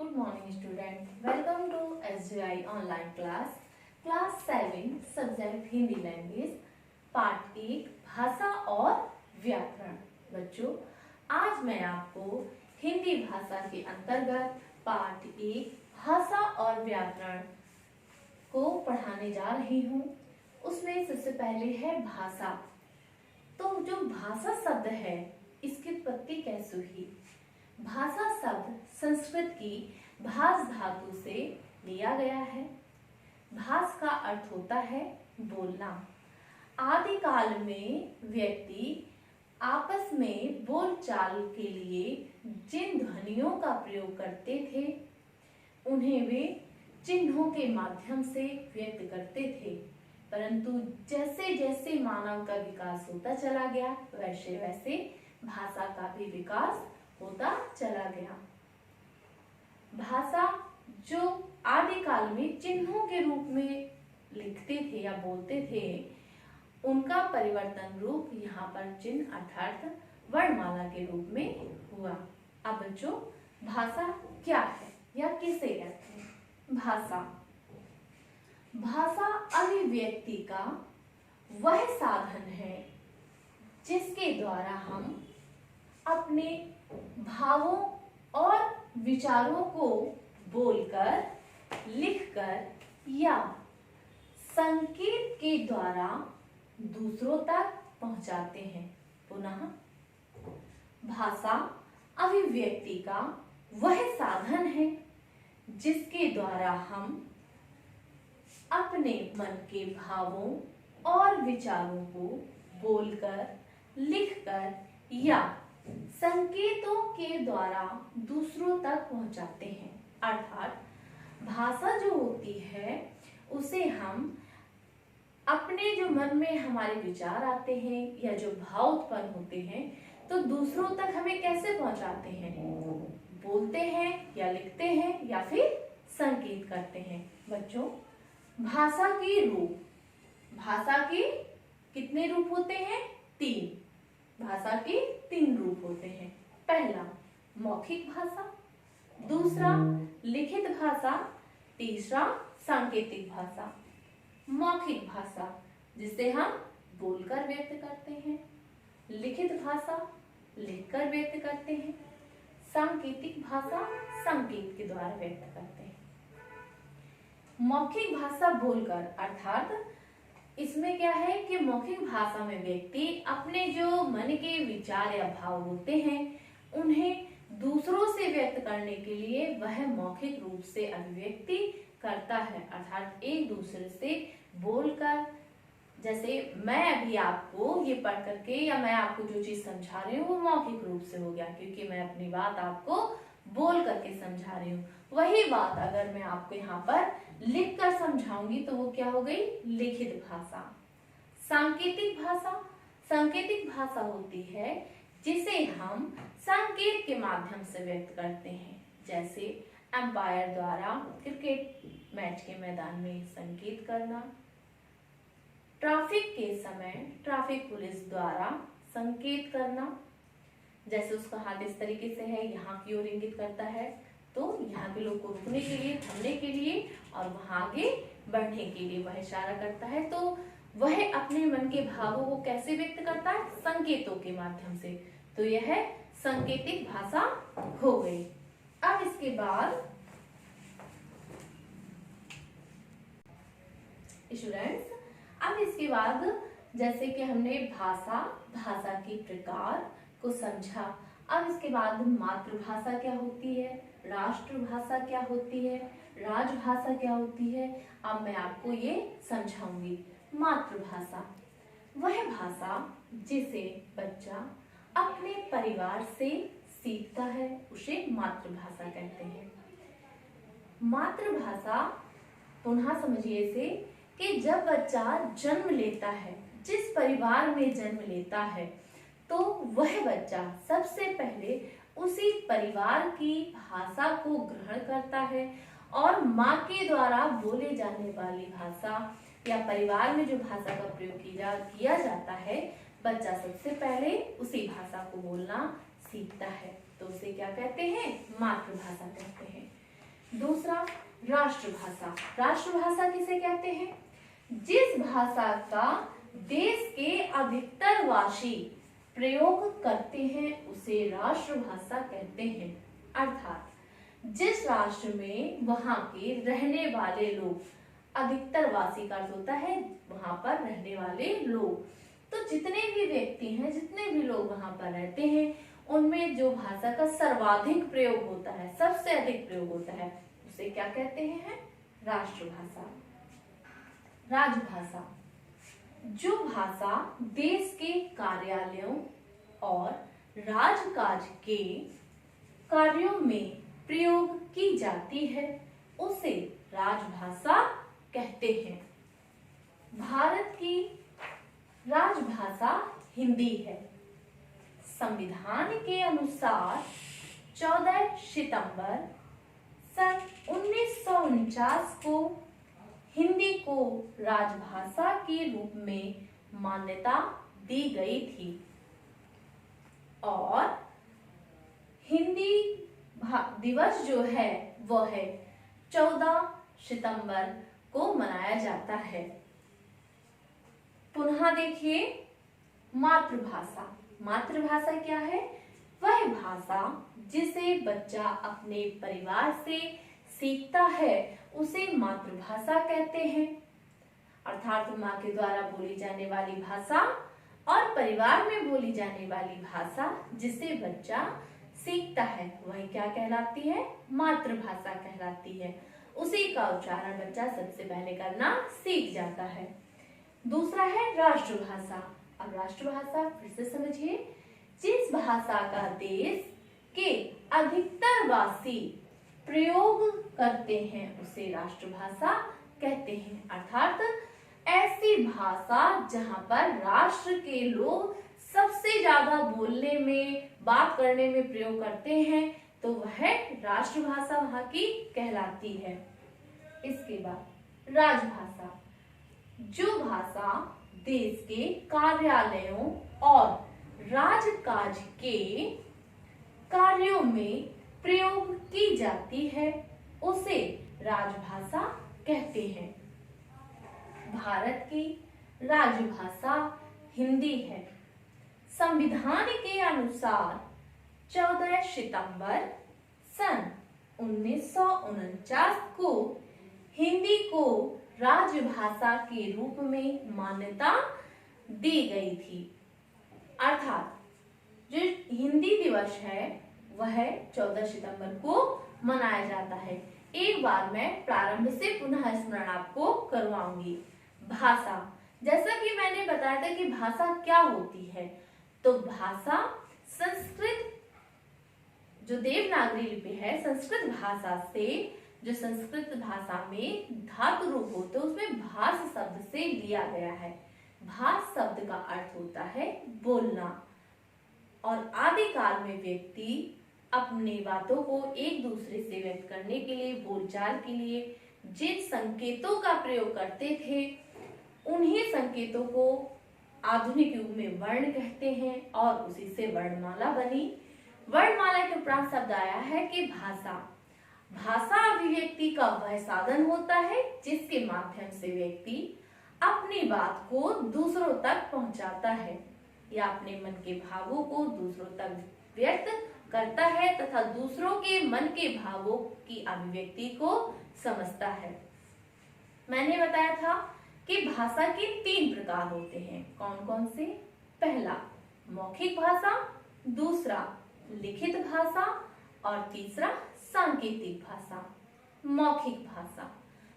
Good morning student. Welcome to SGI online class 7 subject Hindi language part 1 भाषा और व्याकरण। बच्चों, आज मैं आपको हिंदी भाषा के अंतर्गत पार्ट 1 भाषा और व्याकरण को पढ़ाने जा रही हूँ। उसमें सबसे पहले है भाषा। तो जो भाषा शब्द है इसकी उत्पत्ति कैसे हुई? भाषा शब्द संस्कृत की भाष धातु से लिया गया है। भाष का अर्थ होता है बोलना। आदिकाल में व्यक्ति आपस में बोलचाल के लिए जिन ध्वनियों का प्रयोग करते थे उन्हें वे चिन्हों के माध्यम से व्यक्त करते थे, परंतु जैसे जैसे मानव का विकास होता चला गया वैसे वैसे भाषा का भी विकास होता चला गया। भाषा जो आदिकाल में चिन्हों के रूप में लिखते थे या बोलते थे, उनका परिवर्तन रूप यहाँ पर चिन्ह अर्थात वर्णमाला के रूप में हुआ। अब बच्चों, भाषा क्या है या किसे कहते हैं? भाषा अभिव्यक्ति का वह साधन है जिसके द्वारा हम अपने भावों और विचारों को बोलकर, लिखकर या संकेत के द्वारा दूसरों तक पहुंचाते हैं। पुनः, भाषा अभिव्यक्ति का वह साधन है जिसके द्वारा हम अपने मन के भावों और विचारों को बोलकर, लिखकर या संकेतों के द्वारा दूसरों तक पहुंचाते हैं। अर्थात भाषा जो होती है उसे हम अपने जो मन में हमारे विचार आते हैं या जो भाव उत्पन्न होते हैं तो दूसरों तक हमें कैसे पहुंचाते हैं? बोलते हैं या लिखते हैं या फिर संकेत करते हैं। बच्चों, भाषा के रूप, भाषा के कितने रूप होते हैं? 3। भाषा के 3 रूप होते हैं। पहला मौखिक भाषा, दूसरा लिखित भाषा, तीसरा सांकेतिक भाषा। मौखिक भाषा जिसे हम बोलकर व्यक्त करते हैं, लिखित भाषा लिखकर व्यक्त करते हैं, सांकेतिक भाषा संकेत के द्वारा व्यक्त करते हैं। मौखिक भाषा बोलकर अर्थात इसमें क्या है कि मौखिक भाषा में व्यक्ति अपने जो मन के विचार या भाव होते हैं उन्हें दूसरों से व्यक्त करने के लिए वह मौखिक रूप से अभिव्यक्ति करता है। अर्थात एक दूसरे से बोलकर, जैसे मैं अभी आपको ये पढ़ करके या मैं आपको जो चीज समझा रही हूँ वो मौखिक रूप से हो गया क्योंकि मैं अपनी बात आपको बोल करके समझा रही हूँ। वही बात अगर मैं आपको यहाँ पर लिख कर समझाऊंगी तो वो क्या हो गई? लिखित भाषा। सांकेतिक भाषा, सांकेतिक भाषा होती है जिसे हम संकेत के माध्यम से व्यक्त करते हैं, जैसे एम्पायर द्वारा क्रिकेट मैच के मैदान में संकेत करना, ट्रैफिक के समय ट्रैफिक पुलिस द्वारा संकेत करना, जैसे उसका हाथ इस तरीके से है, यहाँ की ओर इंगित करता है तो यहाँ के लोग को रुकने के लिए, थमने के लिए और वहां आगे बढ़ने के लिए वह इशारा करता है। तो वह अपने मन के भावों को कैसे व्यक्त करता है? संकेतों के माध्यम से। तो यह सांकेतिक भाषा हो गई। अब इसके बाद स्टूडेंट्स, अब इसके बाद जैसे कि हमने भाषा के प्रकार को समझा, अब इसके बाद मातृभाषा क्या होती है, राष्ट्रभाषा क्या होती है, राजभाषा क्या होती है, अब मैं आपको ये समझाऊंगी। मातृभाषा वह भाषा जिसे बच्चा अपने परिवार से सीखता है उसे मातृभाषा कहते हैं। मातृभाषा पुनः समझिए इसे कि जब बच्चा जन्म लेता है, जिस परिवार में जन्म लेता है तो वह बच्चा सबसे पहले उसी परिवार की भाषा को ग्रहण करता है और माँ के द्वारा बोले जाने वाली भाषा या परिवार में जो भाषा का प्रयोग किया जाता है, बच्चा सबसे पहले उसी भाषा को बोलना सीखता है। तो उसे क्या कहते हैं? मातृभाषा कहते हैं। दूसरा राष्ट्रभाषा। राष्ट्रभाषा किसे कहते हैं? जिस भाषा का देश के अधिकतर वासी प्रयोग करते हैं उसे राष्ट्रभाषा कहते हैं। अर्थात जिस राष्ट्र में वहां के रहने वाले लोग, अधिकतर वासी का अर्थ होता है वहां पर रहने वाले लोग, तो जितने भी व्यक्ति हैं, जितने भी लोग वहां पर रहते हैं, उनमें जो भाषा का सर्वाधिक प्रयोग होता है, सबसे अधिक प्रयोग होता है, उसे क्या कहते हैं? राष्ट्रभाषा। राजभाषा, जो भाषा देश के कार्यालयों और राजकाज के कार्यों में प्रयोग की जाती है उसे राजभाषा कहते हैं। भारत की राजभाषा हिंदी है। संविधान के अनुसार 14 सितंबर सन 1949 को हिंदी को राजभाषा के रूप में मान्यता दी गई थी और हिंदी दिवस जो है वो है 14 सितंबर को मनाया जाता है। पुनः देखिए मातृभाषा। मातृभाषा क्या है? वह भाषा जिसे बच्चा अपने परिवार से सीखता है उसे मातृभाषा कहते हैं। अर्थात माँ के द्वारा बोली जाने वाली भाषा और परिवार में बोली जाने वाली भाषा जिसे बच्चा सीखता है वह क्या कहलाती है? मातृभाषा कहलाती है। उसी का उच्चारण बच्चा सबसे पहले करना सीख जाता है। दूसरा है राष्ट्रभाषा। अब राष्ट्रभाषा फिर से समझिए, जिस भाषा का देश के अधिकतर वासी प्रयोग करते हैं उसे राष्ट्रभाषा कहते हैं। अर्थात ऐसी भाषा जहां पर राष्ट्र के लोग सबसे ज्यादा बोलने में, बात करने में प्रयोग करते हैं तो वह राष्ट्रभाषा वहां की कहलाती है। इसके बाद राजभाषा, जो भाषा देश के कार्यालयों और राजकाज के कार्यों में प्रयोग की जाती है उसे राजभाषा कहते हैं। भारत की राजभाषा हिंदी है। संविधान के अनुसार 14 सितंबर सन 1949 को हिंदी को राजभाषा के रूप में मान्यता दी गई थी। अर्थात जो हिंदी दिवस है वह 14 सितंबर को मनाया जाता है। एक बार मैं प्रारंभ से पुनः स्मरण आपको करवाऊंगी। भाषा, जैसा कि मैंने बताया था कि भाषा क्या होती है, तो भाषा संस्कृत, जो देवनागरी लिपि है, संस्कृत भाषा से, जो संस्कृत भाषा में धातु रूप होते उसमें भाष शब्द से लिया गया है। भाष शब्द का अर्थ होता है बोलना और आदिकाल में व्यक्ति अपनी बातों को एक दूसरे से व्यक्त करने के लिए, बोलचाल के लिए जिन संकेतों का प्रयोग करते थे उन्हीं संकेतों को आधुनिक युग में वर्ण कहते हैं और उसी से वर्णमाला बनी। वर्णमाला के उपरांत शब्द आया है कि भाषा। भाषा अभिव्यक्ति का वह साधन होता है जिसके माध्यम से व्यक्ति अपनी बात को दूसरों तक पहुंचाता है या अपने मन के भावों को दूसरों तक व्यक्त करता है तथा दूसरों के मन के भावों की अभिव्यक्ति को समझता है। मैंने बताया था कि भाषा के 3 प्रकार होते हैं। कौन कौन से? पहला मौखिक भाषा, दूसरा लिखित भाषा और तीसरा सांकेतिक भाषा। मौखिक भाषा,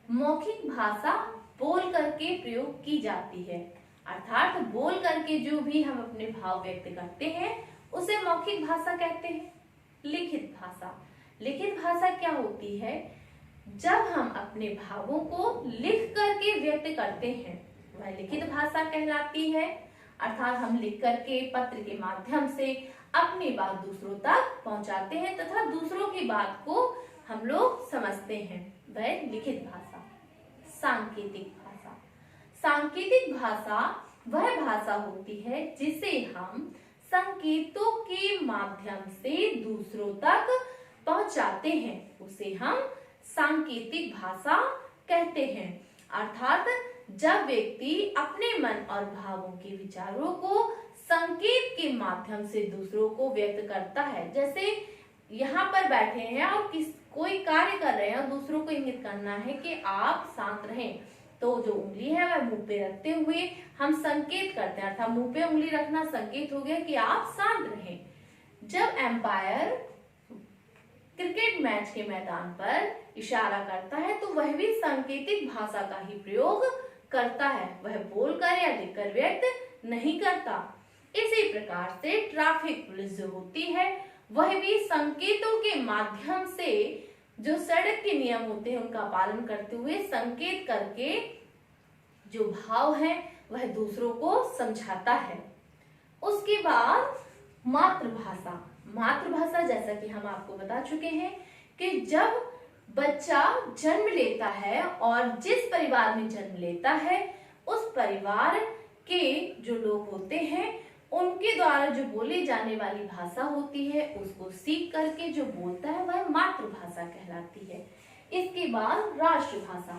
मौखिक भाषा बोल करके प्रयोग की जाती है। अर्थात बोल करके जो भी हम अपने भाव व्यक्त करते हैं उसे मौखिक भाषा कहते हैं। लिखित भाषा, लिखित भाषा क्या होती है? जब हम अपने भावों को लिख करके व्यक्त करते हैं वह लिखित भाषा कहलाती है। अर्थात हम लिख करके पत्र के माध्यम से अपनी बात दूसरों तक पहुंचाते हैं तथा दूसरों की बात को हम लोग समझते हैं, वह लिखित भाषा। सांकेतिक भाषा, सांकेतिक भाषा वह भाषा होती है जिसे हम संकेतों के माध्यम से दूसरों तक पहुंचाते हैं, उसे हम सांकेतिक भाषा कहते हैं। अर्थात जब व्यक्ति अपने मन और भावों के विचारों को संकेत के माध्यम से दूसरों को व्यक्त करता है। जैसे यहाँ पर बैठे हैं और कोई कार्य कर रहे हैं और दूसरों को इंगित करना है कि आप शांत रहें, तो जो उंगली है वह मुंह पे रखते हुए हम संकेत करते हैं। अर्थात मुंह पे उंगली रखना संकेत हो गया कि आप शांत रहें। जब एम्पायर क्रिकेट मैच के मैदान पर इशारा करता है तो वह भी सांकेतिक भाषा का ही प्रयोग करता है, वह बोलकर या लिखकर व्यक्त नहीं करता। इसी प्रकार से ट्रैफिक पुलिस जो होती है वह भी संकेतों के माध्यम से जो सड़क के नियम होते हैं उनका पालन करते हुए संकेत करके जो भाव है वह दूसरों को समझाता है। उसके बाद मातृभाषा। मातृभाषा जैसा कि हम आपको बता चुके हैं कि जब बच्चा जन्म लेता है और जिस परिवार में जन्म लेता है उस परिवार के जो लोग होते हैं उनके द्वारा जो बोली जाने वाली भाषा होती है उसको सीख करके जो बोलता है वह मातृभाषा कहलाती है। इसके बाद राष्ट्रभाषा।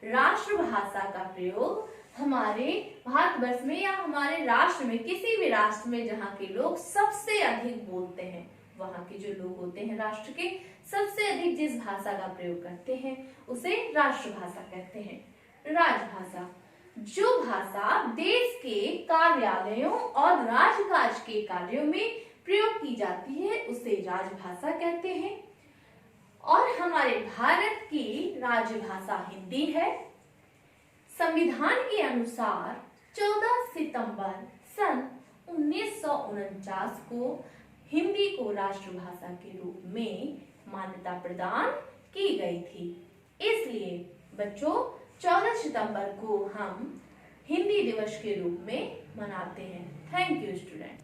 राष्ट्रभाषा का प्रयोग हमारे भारतवर्ष में या हमारे राष्ट्र में, किसी भी राष्ट्र में जहाँ के लोग सबसे अधिक बोलते हैं, वहाँ के जो लोग होते हैं राष्ट्र के सबसे अधिक जिस भाषा का प्रयोग करते हैं उसे राष्ट्रभाषा कहते हैं। राजभाषा। जो भाषा देश के कार्यालयों और राजकाज के कार्यों में प्रयोग की जाती है उसे राजभाषा कहते हैं। और हमारे भारत की राजभाषा हिंदी है। संविधान के अनुसार 14 सितंबर सन 1949 को हिंदी को राष्ट्रभाषा के रूप में मान्यता प्रदान की गई थी। इसलिए बच्चों 14 सितंबर को हम हिंदी दिवस के रूप में मनाते हैं। Thank you student.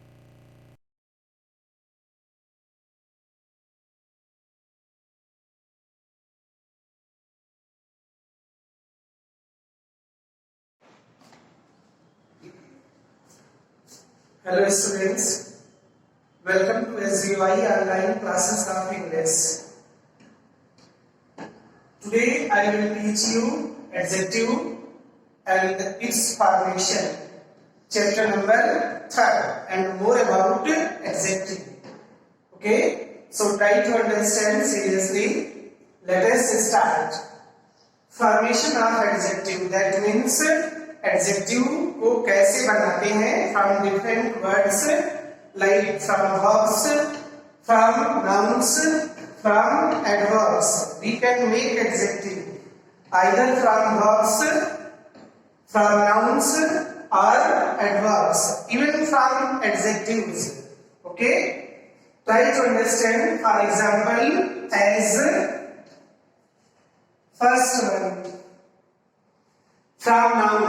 Hello students, welcome to SUI online classes of English. Today I will teach you adjective and its formation, chapter number 3 and more about adjective. Okay, so try to understand seriously. Let us start. Formation of adjective, that means adjective को कैसे बनाते हैं from different words like from verbs, from nouns, from adverbs. We can make adjective either from verbs, from nouns और adverbs, even from adjectives. Okay, try to understand. For example as first one from noun.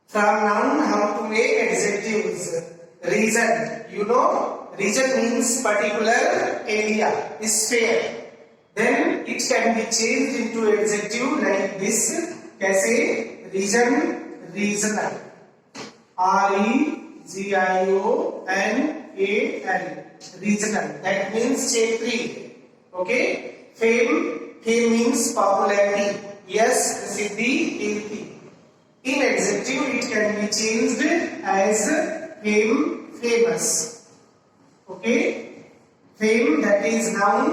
From noun how to make adjectives. Region, you know, region means particular area, sphere. Then it can be changed into adjective like this. कैसे? region, regional. R-E-G-I-O-N-A-L, regional. That means क्षेत्रीय. Okay. Fame, fame means popularity. Yes, प्रसिद्धि, कीर्ति. In adjective it can be changed as fame, famous. Okay, fame that is noun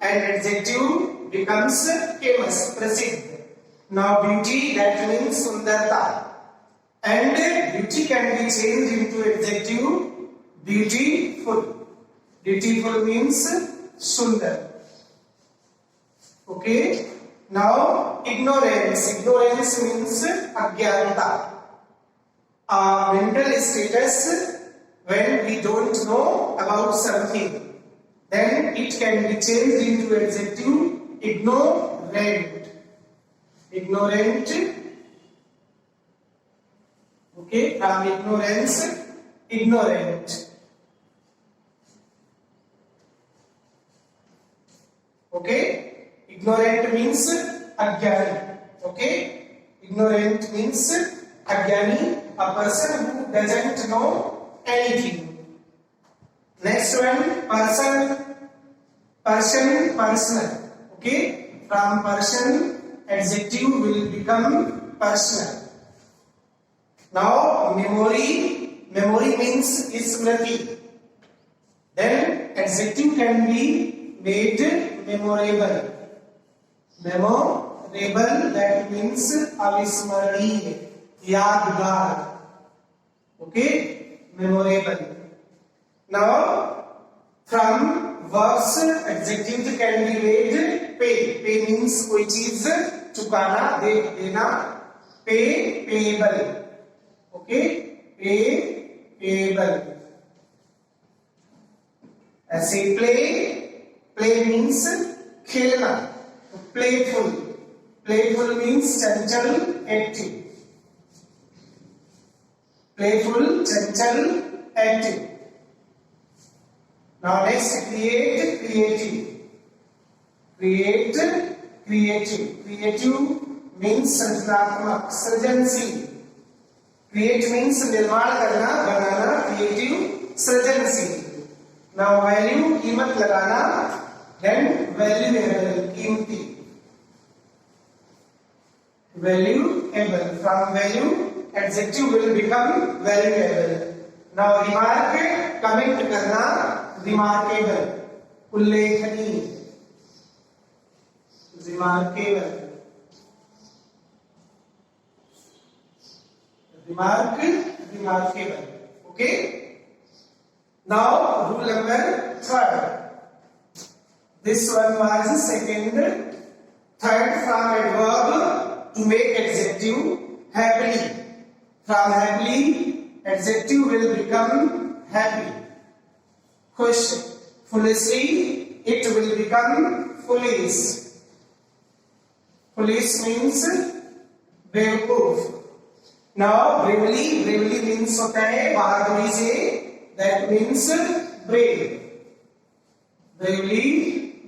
and adjective becomes famous, प्रसिद्ध. Now beauty, that means सुंदरता, and beauty can be changed into adjective beautiful. Beautiful means सुंदर. Okay. Now ignorance. Ignorance means अज्ञानता. Mental status when we don't know about something, then it can be changed into adjective ignorant. Ignorant. Okay, from ignorance, ignorant. Okay. Ignorant means अज्ञानी. Okay, ignorant means अज्ञानी, a person who doesn't know anything. Next one, person, person, personal. Okay, From person, adjective will become personal. Now, memory means smriti. Then adjective can be made memorable. Memorable, that means avismaraniya, yadgar. Okay, memorable. Now, from verbs, adjective can be made pay. Pay means कोई चीज चुकाना, देना. Pay, payable. Okay, payable. ऐसे play means खेलना. Playful means चंचल, active. Playful, चंचल, active. Now next, creative. Creative means सृजनात्मक, सृजनशील. Create means निर्माण करना, बनाना. Creative, सृजनशील. Now value, कीमत लगाना. Then valuable, कीमती. Valuable. From value, adjective will become valuable. Now remark, comment करना. Remarkable, उल्लेखनीय. Remarkable. Remarkable. Okay. Now rule number 3. This one was second. Third, from adverb to make adjective, happily. From happily, adjective will become happy. Question. Foolishly, it will become foolish. Foolish means बेवकूफ. Now bravely means होता है बहादुरी से. That means brave. Bravely,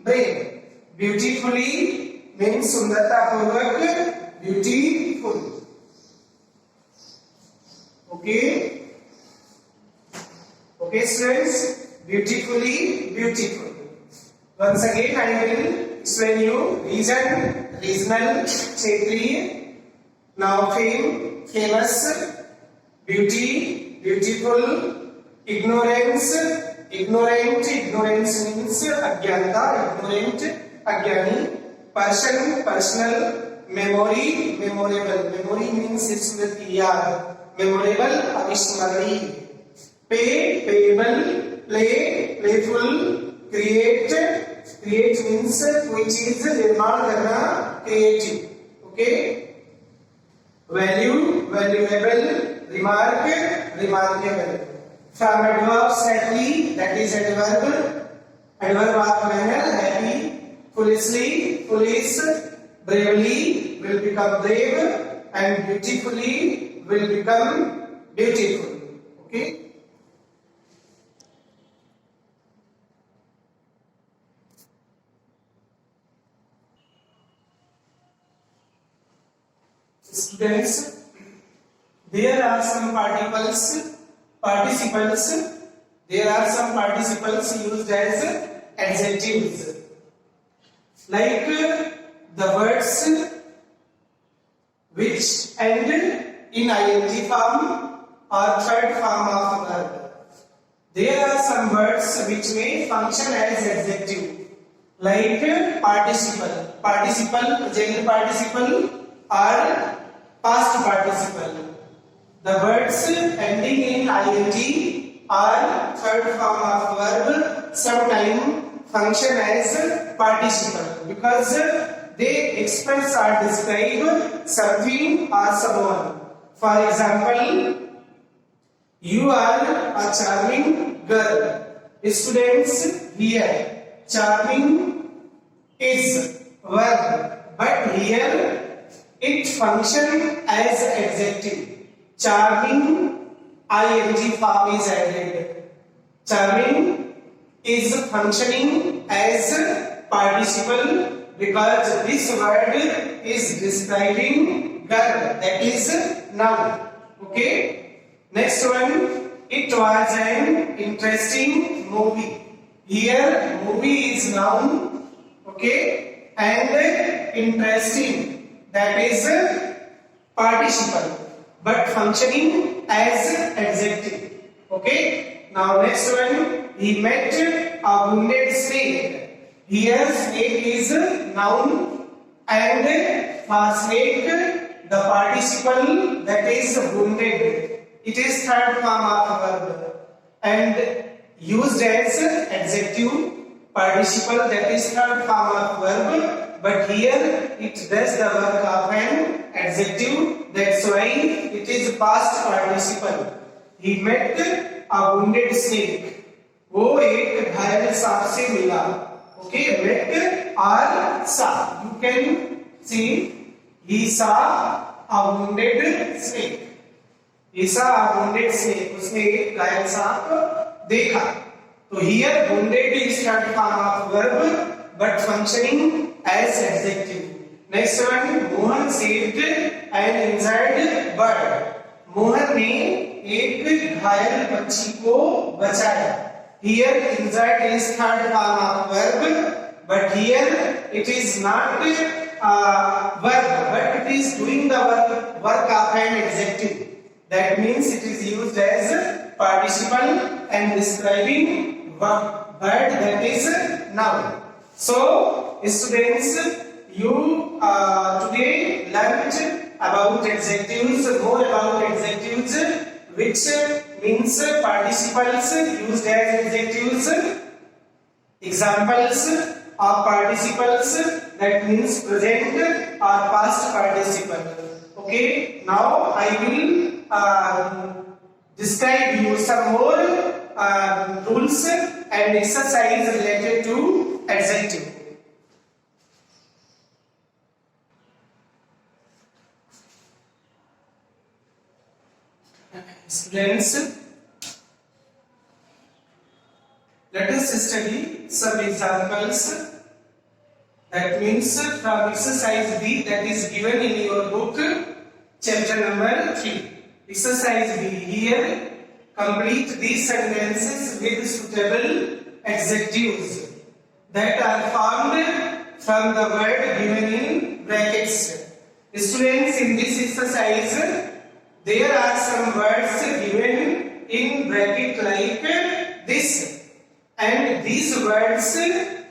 brave. Beautifully means सुंदरता पूर्वक, beautiful. Okay students, beautifully, beautiful. Once again I will explain you reason, regional, kshetriya. Now fame, famous. Beauty, beautiful. Ignorance, ignorant means अज्ञानता, ignorant, अज्ञानी. Person, personal. Memory, memorable. Memory means स्मृति, याद. Memorable, अविस्मरणीय. Pay, payable. Play, playful. Create means कोई चीज निर्माण करना, creative. Okay. Value, valuable. Remark, remarkable. From adverb sadly, that is adverb. Adverb of manner, happy. Foolishly, foolish. Bravely will become brave, and beautifully will become beautiful. Okay. Students, there are some participles. There are some participles used as adjectives, like the words which end in ing form or third form of verb. There are some words which may function as adjective, like participle, present participle, or past participle. The words ending in ing or third form of verb sometimes function as participle because they express or describe something or someone. For example, you are a charming girl. Students, here charming is verb, but here it functions as adjective. Charming, ing form is added. Charming is functioning as participle because this word is describing girl, that is noun. Okay. Next one, it was an interesting movie. Here movie is noun. Okay. and interesting, that is participle, but functioning as adjective. Okay. Now next one, he met a wounded snake. Here snake is noun, and for snake the participle, that is wounded, it is third form of verb and used as adjective. Participle, that is third form of verb, but here it does the work of an adjective, that's why it is past participle. He met a wounded snake. वो एक घायल सांप से मिला. Okay, met or saw. You can see he saw a wounded snake. He saw a wounded snake. उसने एक घायल सांप देखा. So here wounded is third form of verb but functioning as adjective. Next one, Mohan saved an injured bird. Mohan ने एक घायल पक्षी को बचाया. Here injured is third form of verb, but here it is not verb, but it is doing the work of an adjective. That means it is used as participle and describing bird, that is noun. So students, you today learned about adjectives, more about adjectives, which means participles used as adjectives. Examples of participles, that means present or past participle. Okay, now I will describe you some more rules and exercise related to adjective. Students, let us study some examples. That means from exercise B, that is given in your book, chapter number 3. Exercise B. Here, complete these sentences with suitable adjectives that are formed from the word given in brackets. Students, in this exercise, there are some words given in bracket like this, and these words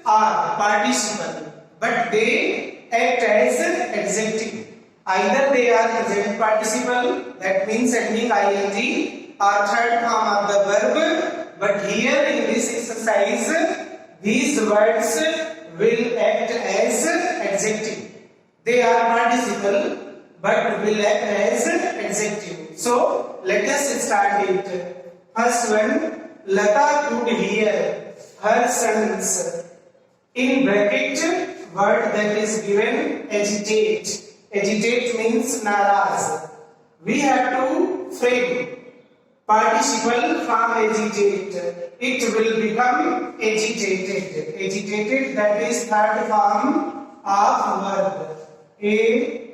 are participle, but they act as adjective. Either they are present participle, that means ending ing, or third form of the verb, but here in this exercise, these words will act as adjective. They are participle, but will act as adjective. So let us start it. First one, Lata could hear her sons. In bracket, word that is given agitate. Agitate means naraz. We have to frame participle from agitate. It will become agitated. Agitated, that is third form of verb. Agitated.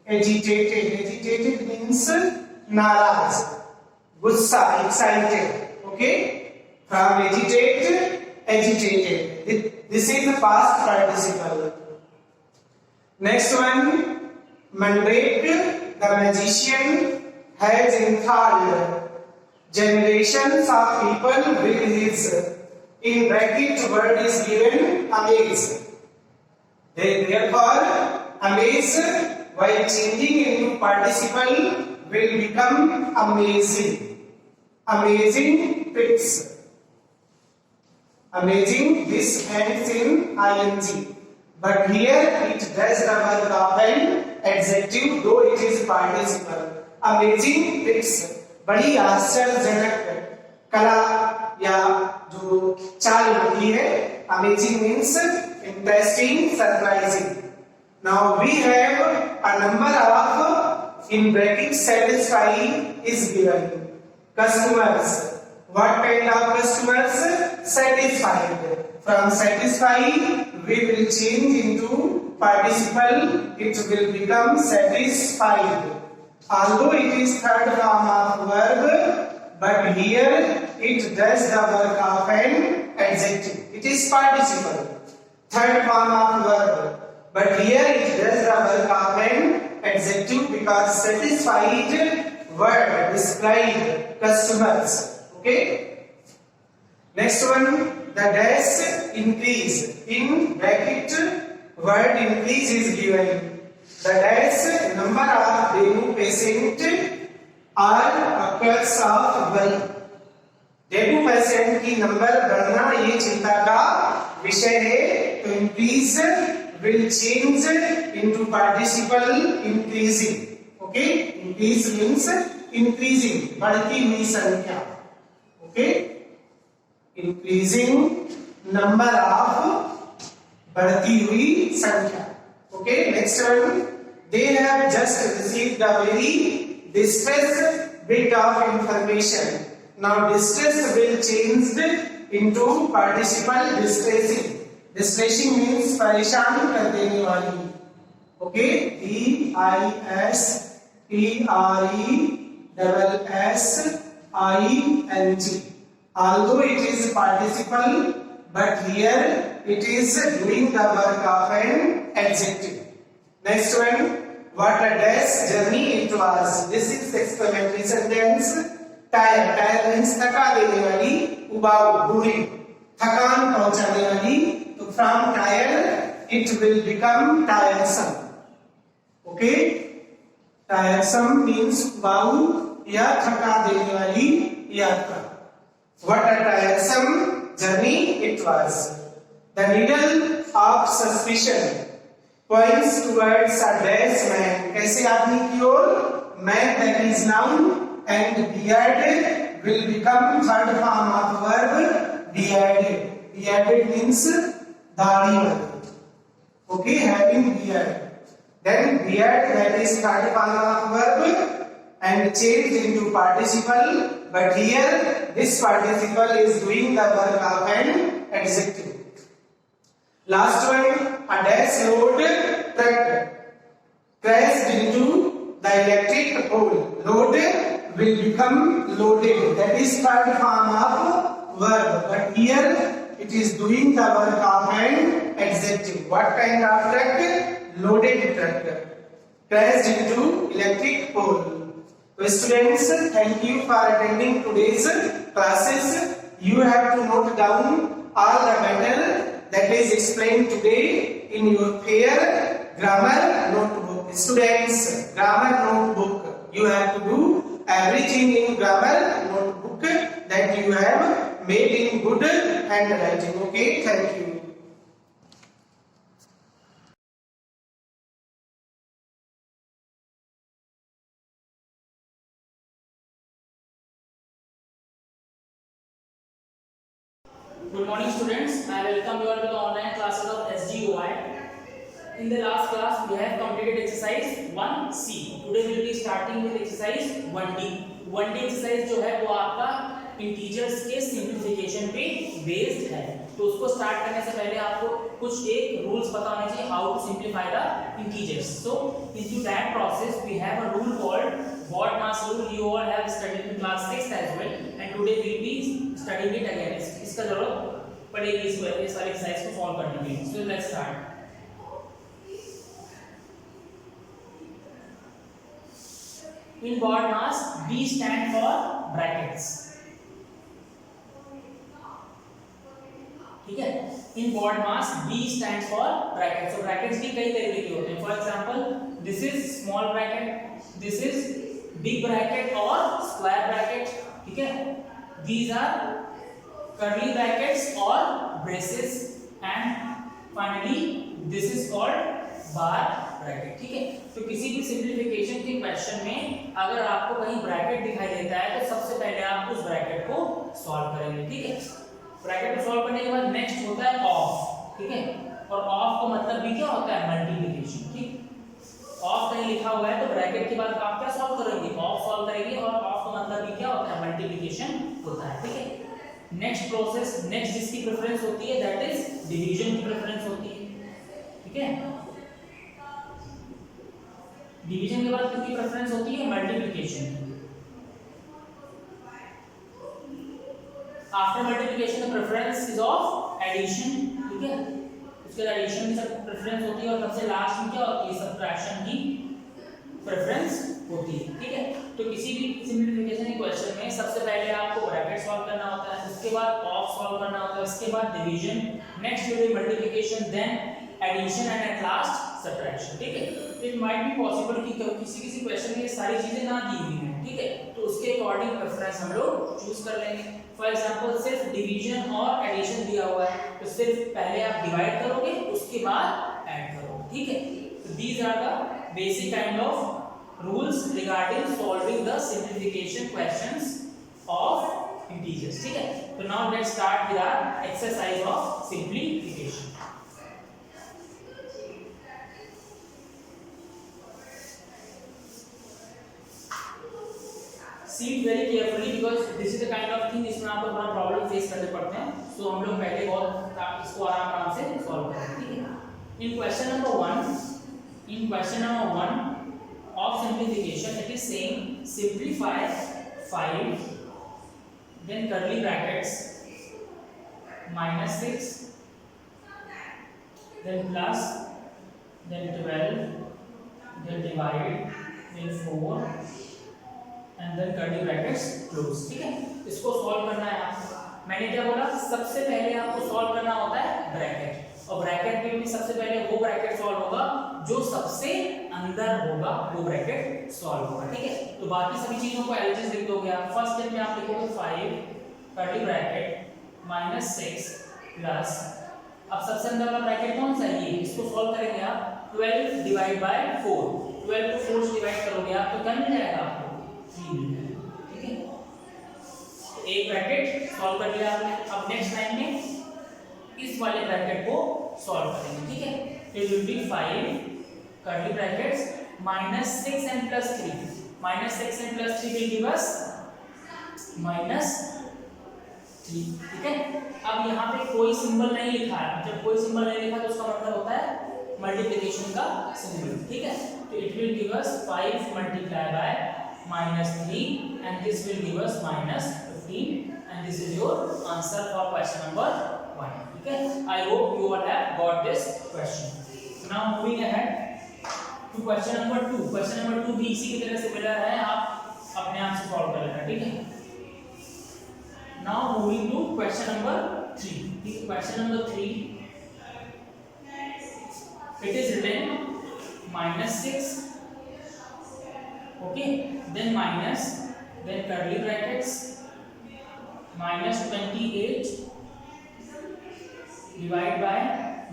Agitated means naraz, gussa, excited. Okay, from agitate, agitated. This is the past participle. Next one, Mandrake, the magician, has enthralled generations of people with his. In bracket, word is given amaze. Therefore, amaze, while changing into participle, will become amazing. Amazing fits. Amazing, this ends in ing. But here it does the work of an adjective, though it is participle. Amazing fits. बड़ी आश्चर्यजनक कला या जो चाल होती है. Amazing means interesting, surprising. Now we have a number of, in bracket, satisfy is given. Customers. What kind of customers? Satisfied. From satisfy, we will change into participle. It will become satisfied. Although it is third form of verb, but here it does the work of an adjective. It is participle, third form of verb. But here it does the work of an adjective because satisfied word describe customers. Okay. Next one, the dash increase. In bracket, word increase is given. The dash number of dengue patient are occurs of worry. Dengue patient की number बढ़ना ये चिंता का विषय है. तो increase will change into participle increasing. Okay, increase means increasing, बढ़ती हुई संख्या. Okay, increasing number of बढ़ती हुई संख्या. Okay, next one, they have just received a very distressed bit of information. Now distress will change into participle distressing. Distressing means परेशान कर देने वाली. Okay, DISTRESSING. Although it is participle, but here it is doing the work of an adjective. Next one, what a dash journey it was. This is exclamatory sentence. Tire, tire means थका देने वाली, उबाऊ, बुरी, थकान पहुंचाने वाली. तो from tired it will become tiresome. Okay, tiresome means उबाऊ या थका देने वाली यात्रा. What a tiresome journey it was. The needle of suspicion points towards a dash man. कैसे आदमी की ओर? Man, that is noun, and bearded will become third form of verb, bearded. Bearded means दाढ़ी वाला. Okay, having beard. Then beard, that is third form of verb and changed into participle. But here this participle is doing the work of an adjective. Last one, a dash load truck crashed into the electric pole. Load will become loaded. That is third form of verb. But here it is doing the work of an adjective. What kind of truck? Loaded truck. Crashed into electric pole. So students, thank you for attending today's classes. You have to note down all the matter that is explained today in your fair grammar notebook. Students, grammar notebook. You have to do everything in grammar notebook that you have made in good handwriting. Okay, thank you. Good morning students, I welcome you all to the online classes of SGOI. In the last class we have completed exercise 1C. Today we will be starting with exercise 1D. 1D exercise जो है वो आपका integers के simplification पे based है. तो उसको start करने से पहले आपको कुछ एक रूल्स पता होने चाहिए how to simplify the integers. So into that process we have a rule called BODMAS rule. You all have studied in class 6 as well and today we will be studying it again. इसका जरूरत पड़ेगी इस वाले exercise को solve करने के लिए. So let's start. In BODMAS, B stand for brackets. ठीक है. In BODMAS, B stands for brackets. So brackets भी कई तरीके के होते हैं. For example, this is small bracket, this is big bracket और square bracket. ठीक है. These are curly brackets or braces and finally this is called bar bracket. ठीक है. तो किसी भी सिंप्लीफिकेशन के क्वेश्चन में अगर आपको कहीं ब्रैकेट दिखाई देता है तो सबसे पहले आप उस ब्रैकेट को सॉल्व करेंगे. ठीक है. ब्रैकेट को सॉल्व करने के बाद नेक्स्ट होता है ऑफ. ठीक है. और ऑफ का मतलब भी क्या होता है? मल्टीप्लिकेशन. ठीक. ऑफ कहीं लिखा हुआ है तो ब्रैकेट के बाद आप क्या सॉल्व करेंगे? ऑफ सॉल्व करेंगे और ऑफ का मतलब भी क्या होता है? मल्टीप्लिकेशन होता है. ठीक है. नेक्स्ट प्रोसेस, नेक्स्ट जिसकी प्रेफरेंस होती है दैट इज डिवीजन की प्रेफरेंस होती है. ठीक है. डिवीजन के बाद किसकी प्रेफरेंस होती है? मल्टीप्लिकेशन की. After multiplication the preference is of addition, ठीक है, उसके बाद एडिशन की सब प्रेफरेंस होती है और सबसे लास्ट में क्या होती है, सब्ट्रैक्शन की प्रेफरेंस होती है, ठीक है। तो किसी भी सिंपलीफिकेशन के क्वेश्चन में सबसे पहले आपको ब्रैकेट सॉल्व करना होता है, उसके बाद ऑफ सॉल्व करना होता है, उसके बाद division, next will be multiplication, then addition and at last subtraction, ठीक है। इट माइट बी पॉसिबल कि किसी क्वेश्चन में ये सारी चीजें ना दी हुई हैं, ठीक है, तो उसके अकॉर्डिंग प्रेफरेंस हम लोग चूज कर लेंगे। फॉर एग्जांपल सिर्फ डिवीजन और एडिशन दिया हुआ है तो सिर्फ पहले आप डिवाइड करोगे उसके बाद ऐड करोगे, ठीक है। तो these are the basic kind of rules regarding solving the simplification questions of integers, ठीक है। तो now let's start with our exercise of simplification. See it very carefully because this is the kind of thing जिसमें आपको थोड़ा problem face करने पड़ते हैं, तो हम लोग पहले बहुत इसको आराम से सॉल्व करेंगे, ठीक है। In question number 1 of simplification, it is saying simplify 5, then curly brackets, -6, then plus, then 12, then divide, then 4 and then curly brackets close, ठीक है। इसको सॉल्व करना है आपको। मैंने क्या बोला, सबसे पहले आपको सॉल्व करना होता है ब्रैकेट, और ब्रैकेट में भी सबसे पहले वो ब्रैकेट सॉल्व होगा जो सबसे अंदर होगा, वो ब्रैकेट सॉल्व होगा, ठीक है। तो बाकी सभी चीजों को एलजेस लिख दोगे आप। फर्स्ट स्टेप में आप लिखोगे 5 कर्ली ब्रैकेट -6 प्लस, अब सबसे अंदर वाला ब्रैकेट कौन सा है, ये, इसको सॉल्व करेंगे आप 12 डिवाइड बाय 4, 12 को 4 से डिवाइड करोगे आप तो क्या मिल जाएगा आपको, 3 मिल जाएगा, ठीक है। तो एक ब्रैकेट सॉल्व कर लिया आपने। अब नेक्स्ट लाइन में इस वाले ब्रैकेट को सॉल्व करेंगे, ठीक है। तो it will B 5 curly brackets -6 and +3, -6 and +3 will give us -3, ठीक है। अब यहाँ पे कोई सिंबल नहीं लिखा है, जब कोई सिंबल नहीं लिखा तो उसका मतलब होता है मल्टीप्लिकेशन का सिंबल, ठीक है। तो it will give us 5 multiply by -3 and this will give us -15 and this is your answer for question number 1, ठीक है। I hope you all have got this question. Now moving ahead to question number 2. Question number 2 भी इसी की तरह similar है, आप अपने आप से सॉल्व कर लेना, ठीक है। Now moving to question number 3. Question number 3, it is written -6, okay, then minus, then curly brackets, -28 divide by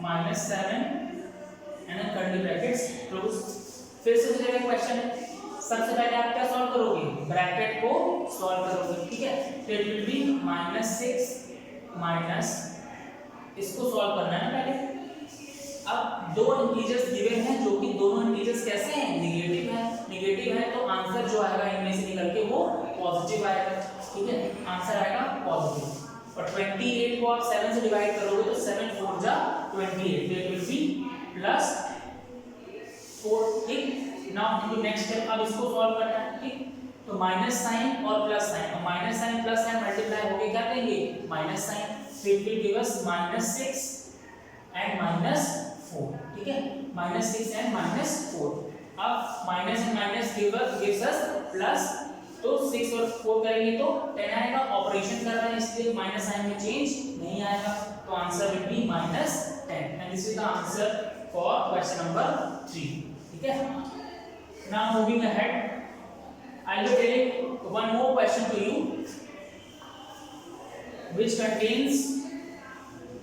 -7 and then curly brackets close. फिर से दूसरे क्वेश्चन है, सबसे पहले आप क्या सॉल्व करोगे, ब्रैकेट को सॉल्व करोगे, ठीक है। तो इट विल बी -6 माइनस, इसको सॉल्व करना है ना पहले। अब दो इंटीजर्स गिवन हैं जो कि दोनों इंटीजर्स कैसे हैं, नेगेटिव है तो आंसर जो आएगा इनमें से निकल के वो पॉजिटिव आएगा, ठीक है, आंसर आएगा पॉजिटिव। और 28 को आप 7 से डिवाइड करोगे तो 7 4 जा 28, इट विल बी +4, ठीक। नाउ इनटू नेक्स्ट स्टेप, अब इसको सॉल्व करना है, ठीक। तो माइनस साइन और प्लस साइन, और minus sign plus sign multiply होके क्या देंगे, माइनस साइन, तो it will give us -6 and -4, ठीक है, -6 एंड -4। अब minus and minus gives us plus, तो 6 और 4 करेंगे तो 10 आएगा, ऑपरेशन कर रहे हैं इसलिए माइनस साइन में चेंज नहीं आएगा, तो answer will be -10 and this is the answer for question number 3, ठीक है। Now moving ahead, I will take one more question to you which contains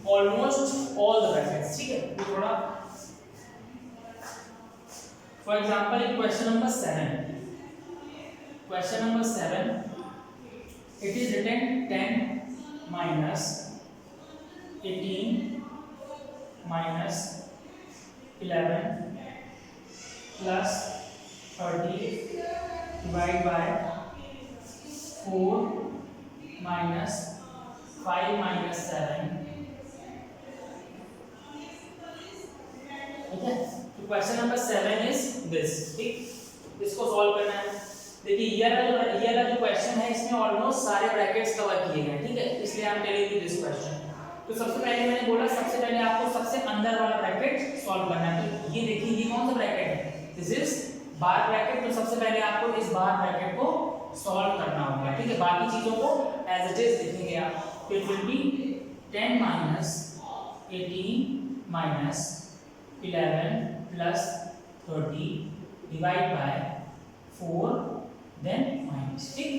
almost all the brackets, ठीक है। ये थोड़ा, for example in question number 7, it is written 10 minus 18 minus 11 plus 30 divide by 4 minus 5 minus 7, ठीक है। तो question number 7 is this, ठीक, इसको solve करना है। देखिए ये वाला जो क्वेश्चन है इसमें ऑलमोस्ट सारे ब्रैकेट्स कवर किए गए हैं, ठीक है, इसलिए I am telling you this question. तो सबसे पहले मैंने बोला सबसे पहले आपको सबसे अंदर वाला ब्रैकेट सॉल्व करना है। तो ये देखिए ये कौन सा ब्रैकेट है, दिस इज बार ब्रैकेट। तो सबसे पहले आपको इस बार ब्रैकेट को सॉल्व करना होगा, ठीक है, बाकी चीजों को एज इट इज लिखेंगे आप। तो it will be 10 minus 18 minus 11 plus 30 divide by 4 then minus, ठीक।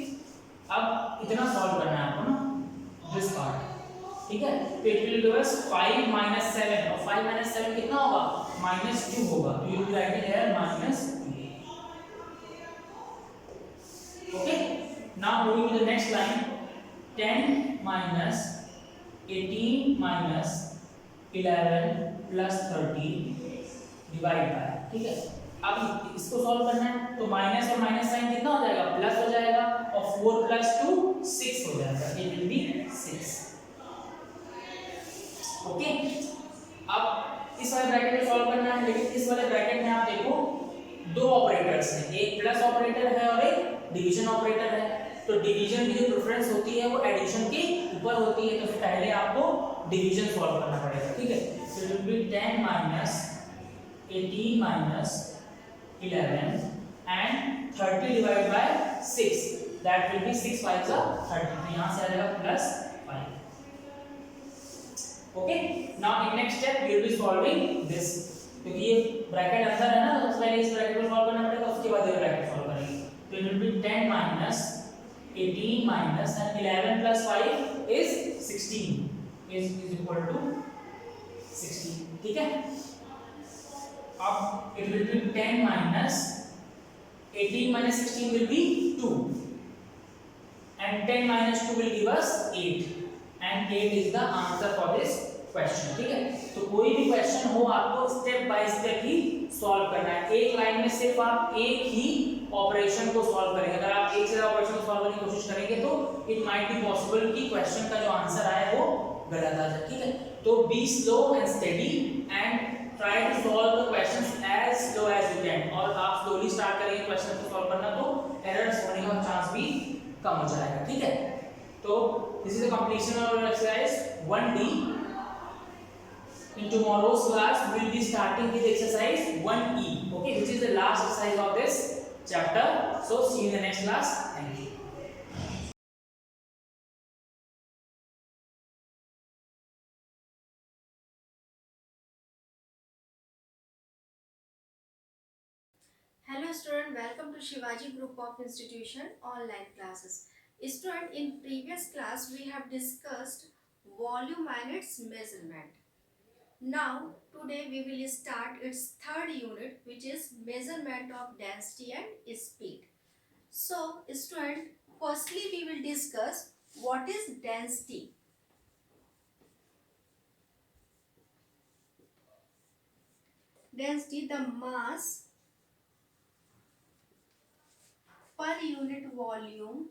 अब इतना सॉल्व करना है आपको ना, दिस पार्ट, ठीक है। तो it will give us 5 minus 7 और 5 माइनस 7 कितना होगा, -2 होगा। तो you will write here -2। Okay, now moving to the next line, 10 minus 18 minus 11 plus 30 divide by, ठीक है। अब इसको सॉल्व करना है तो माइनस और माइनस साइन कितना हो जाएगा, प्लस हो जाएगा, और 4 प्लस 2 6 हो जाएगा, इट विल बी 6। ओके, अब इस वाले ब्रैकेट को सॉल्व करना है, लेकिन इस वाले ब्रैकेट में आप देखो दो ऑपरेटर्स हैं, एक प्लस ऑपरेटर है और एक डिवीजन ऑपरेटर है। तो डिवीजन की जो प्रेफरेंस होती है वो एडिशन के ऊपर होती है, तो पहले आपको डिवीजन सॉल्व करना पड़ेगा, ठीक है। तो it will be 10 minus 18 minus 11 and 30 divided by 6, that will be 6 5s are 30। तो यहाँ से आ जाएगा plus 5। Okay, now in next step we will be solving this, क्योंकि ये ब्रैकेट अंदर है ना, तो सबसे पहले इस ब्रैकेट को सॉल्व करना पड़ेगा, उसके बाद ये ब्रैकेट सॉल्व करेंगे। तो it will be 10 minus 18 minus and 11 plus 5 is 16 is equal to 16, ठीक है। अब it will be 10 minus 18 minus 16 will be 2 and 10 minus 2 will give us 8 and 8 is the answer for this question, ठीक है। तो कोई भी क्वेश्चन हो आपको step by step he solve करना है, एक लाइन में सिर्फ आप एक ही ऑपरेशन को सॉल्व करेंगे। अगर आप एक से ज्यादा ऑपरेशन को सॉल्व करने की कोशिश करेंगे तो इट माइट बी पॉसिबल कि क्वेश्चन का जो आंसर आए वो गलत आ जाए, ठीक है। तो be slow and steady and try to solve the questions as slow as you can, और आप slowly start करेंगे क्वेश्चन को सॉल्व करना तो एरर्स होने का चांस भी कम हो जाएगा, ठीक है। तो this is the completion of our exercise 1D. In tomorrow's class we will be starting with exercise 1E, okay, which is the last exercise of this chapter. So see you in the next class. Thank you. Hello student, welcome to Shivaji Group of Institution online classes. Student, in previous class we have discussed volume and its measurement. Now today we will start its third unit, which is measurement of density and speed. So student, firstly we will discuss what is density. Density, the mass per unit volume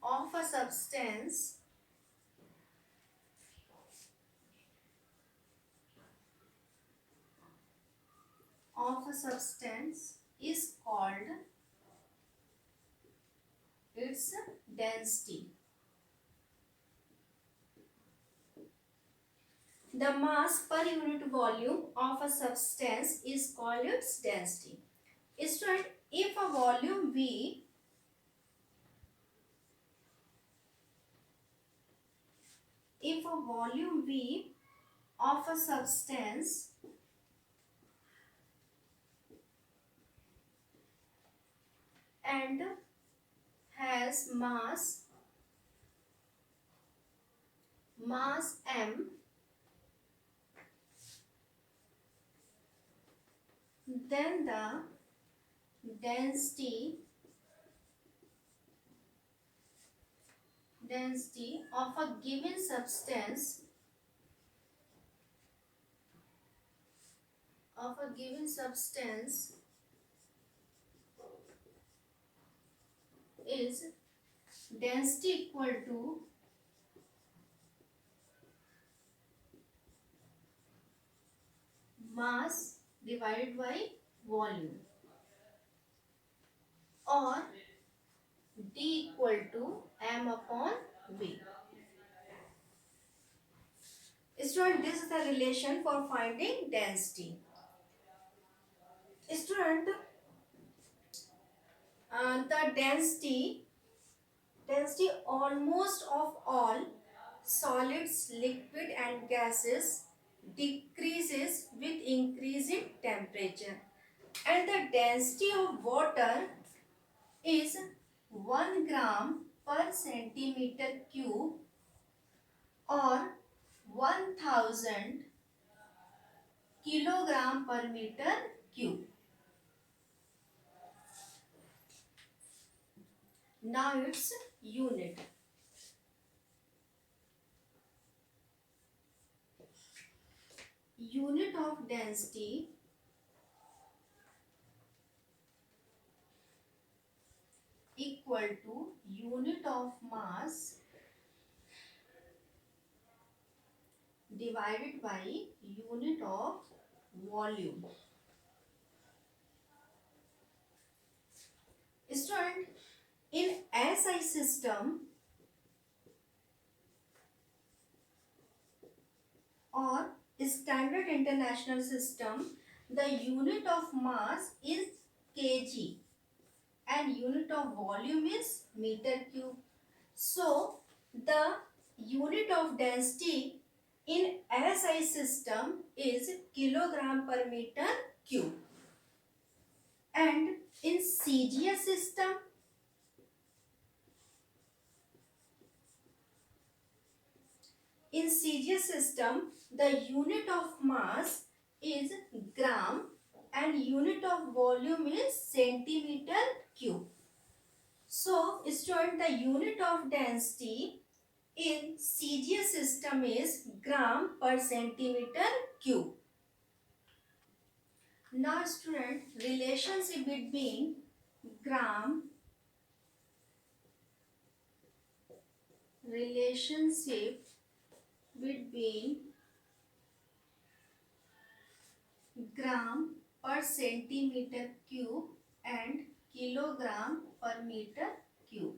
of a substance is called its density. The mass per unit volume of a substance is called its density. Student, if a volume V of a substance and has mass m, then the density of a given substance is density equal to mass divided by volume, or D equal to m upon v. Student, this is the relation for finding density. Student, the density almost of all solids, liquid and gases decreases with increasing temperature, and the density of water is 1 gram per centimeter cube, or 1000 kilogram per meter cube. Now its unit. Unit of density equal to unit of mass divided by unit of volume. Student, in SI system or standard international system, the unit of mass is kg and unit of volume is meter cube. So the unit of density in SI system is kilogram per meter cube, and in CGS system, the unit of mass is gram and unit of volume is centimeter cube. So, student, the unit of density in CGS system is gram per centimeter cube. Now, student, relationship between gram gram per centimeter cube and kilogram per meter cube.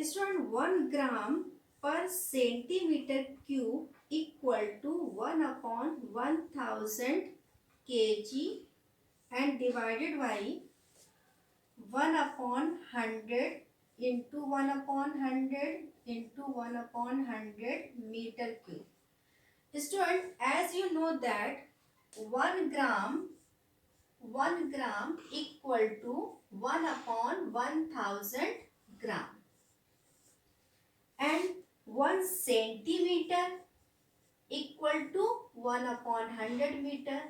Student, 1 gram per centimeter cube equal to 1 upon 1000 kg and divided by 1 upon 100 into 1 upon 100 into 1 upon 100 meter cube. Student, as you know that 1 gram equal to 1 upon 1000 gram, and 1 centimeter equal to 1 upon 100 meter.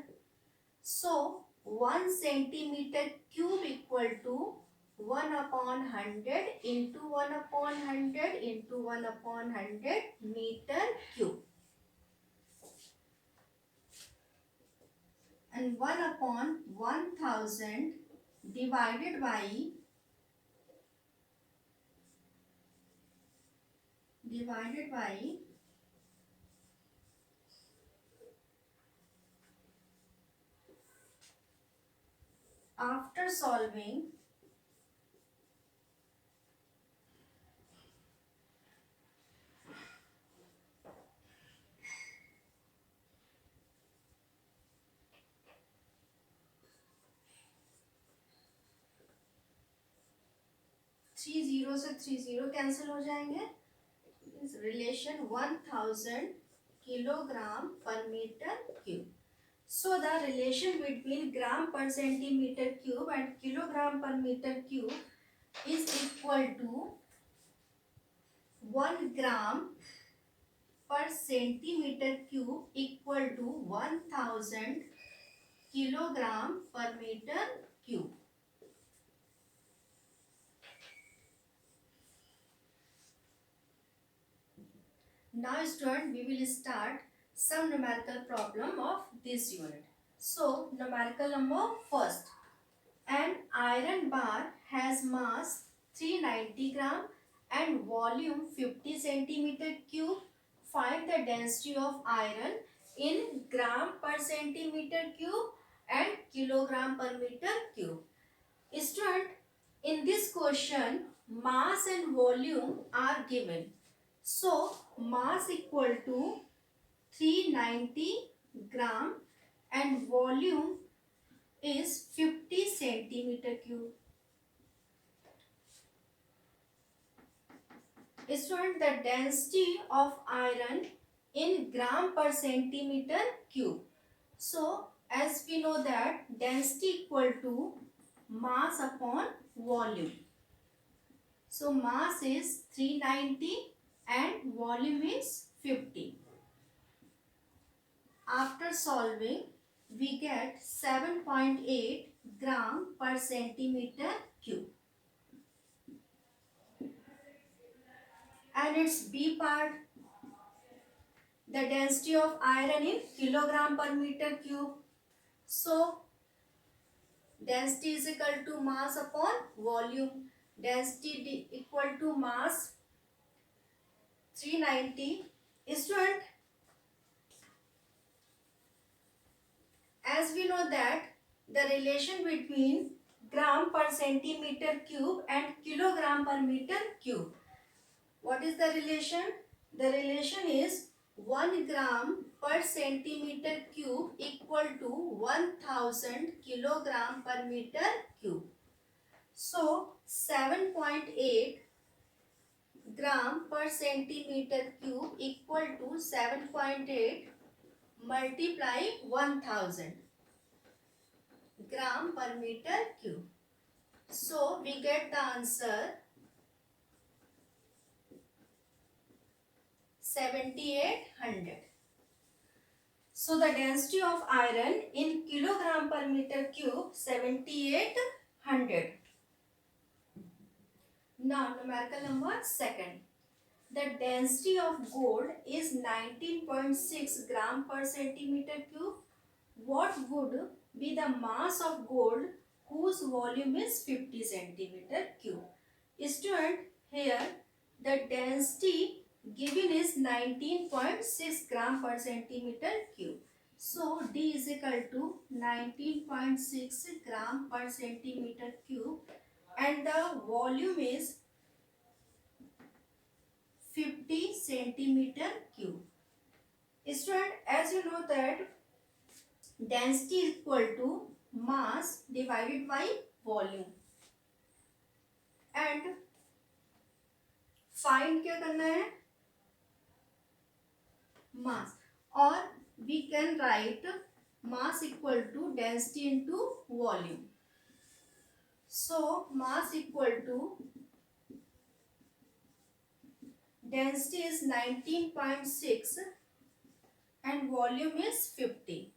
So 1 centimeter cube equal to 1 upon 100 into 1 upon 100 into 1 upon 100 meter cube, and 1 upon 1000 divided by after solving three zero से 30 cancel हो जाएंगे. इस relation 1000 kilogram per metre cube. So the relation between gram per centimeter cube and kilogram per meter cube is equal to 1 gram per centimeter cube equal to 1000 kilogram per meter cube. Now student, we will start some numerical problem of this unit. So numerical number first. An iron bar has mass 390 gram and volume 50 centimeter cube. find the density of iron in gram per centimeter cube and kilogram per meter cube. Student, in this question, mass and volume are given. So, mass equal to 390 gram and volume is 50 centimeter cube. Student, the density of iron in gram per centimeter cube. So, as we know that density equal to mass upon volume. So, mass is 390 and volume is 50. After solving, we get 7.8 gram per centimeter cube. And its B part, the density of iron in kilogram per meter cube. So, density is equal to mass upon volume. Density equal to mass 390. Student, as we know that the relation between gram per centimeter cube and kilogram per meter cube. What is the relation? The relation is 1 gram per centimeter cube equal to 1000 kilogram per meter cube. So, 7.8 gram per centimeter cube equal to 7.8 multiply 1000 gram per meter cube. So, we get the answer 7800. So, the density of iron in kilogram per meter cube 7800. Now, numerical number second. The density of gold is 19.6 gram per centimeter cube. What would be the mass of gold whose volume is 50 centimeter cube? Student, here the density given is 19.6 gram per centimeter cube. So, D is equal to 19.6 gram per centimeter cube and the volume is 50 centimeter cube. Student, as you know that density is equal to mass divided by volume and find क्या करना है mass or we can write mass equal to density into volume. So mass equal to density is 19.6 and volume is 50.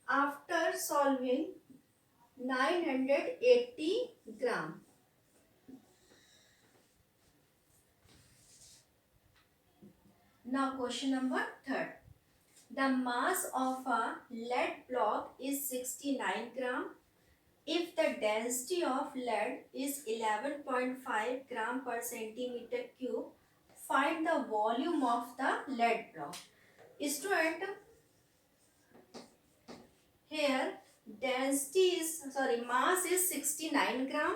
After solving 980 gram. Now question number third. The mass of a lead block is 69 gram. If the density of lead is 11.5 gram per centimeter cube, find the volume of the lead block. Student, here mass is 69 gram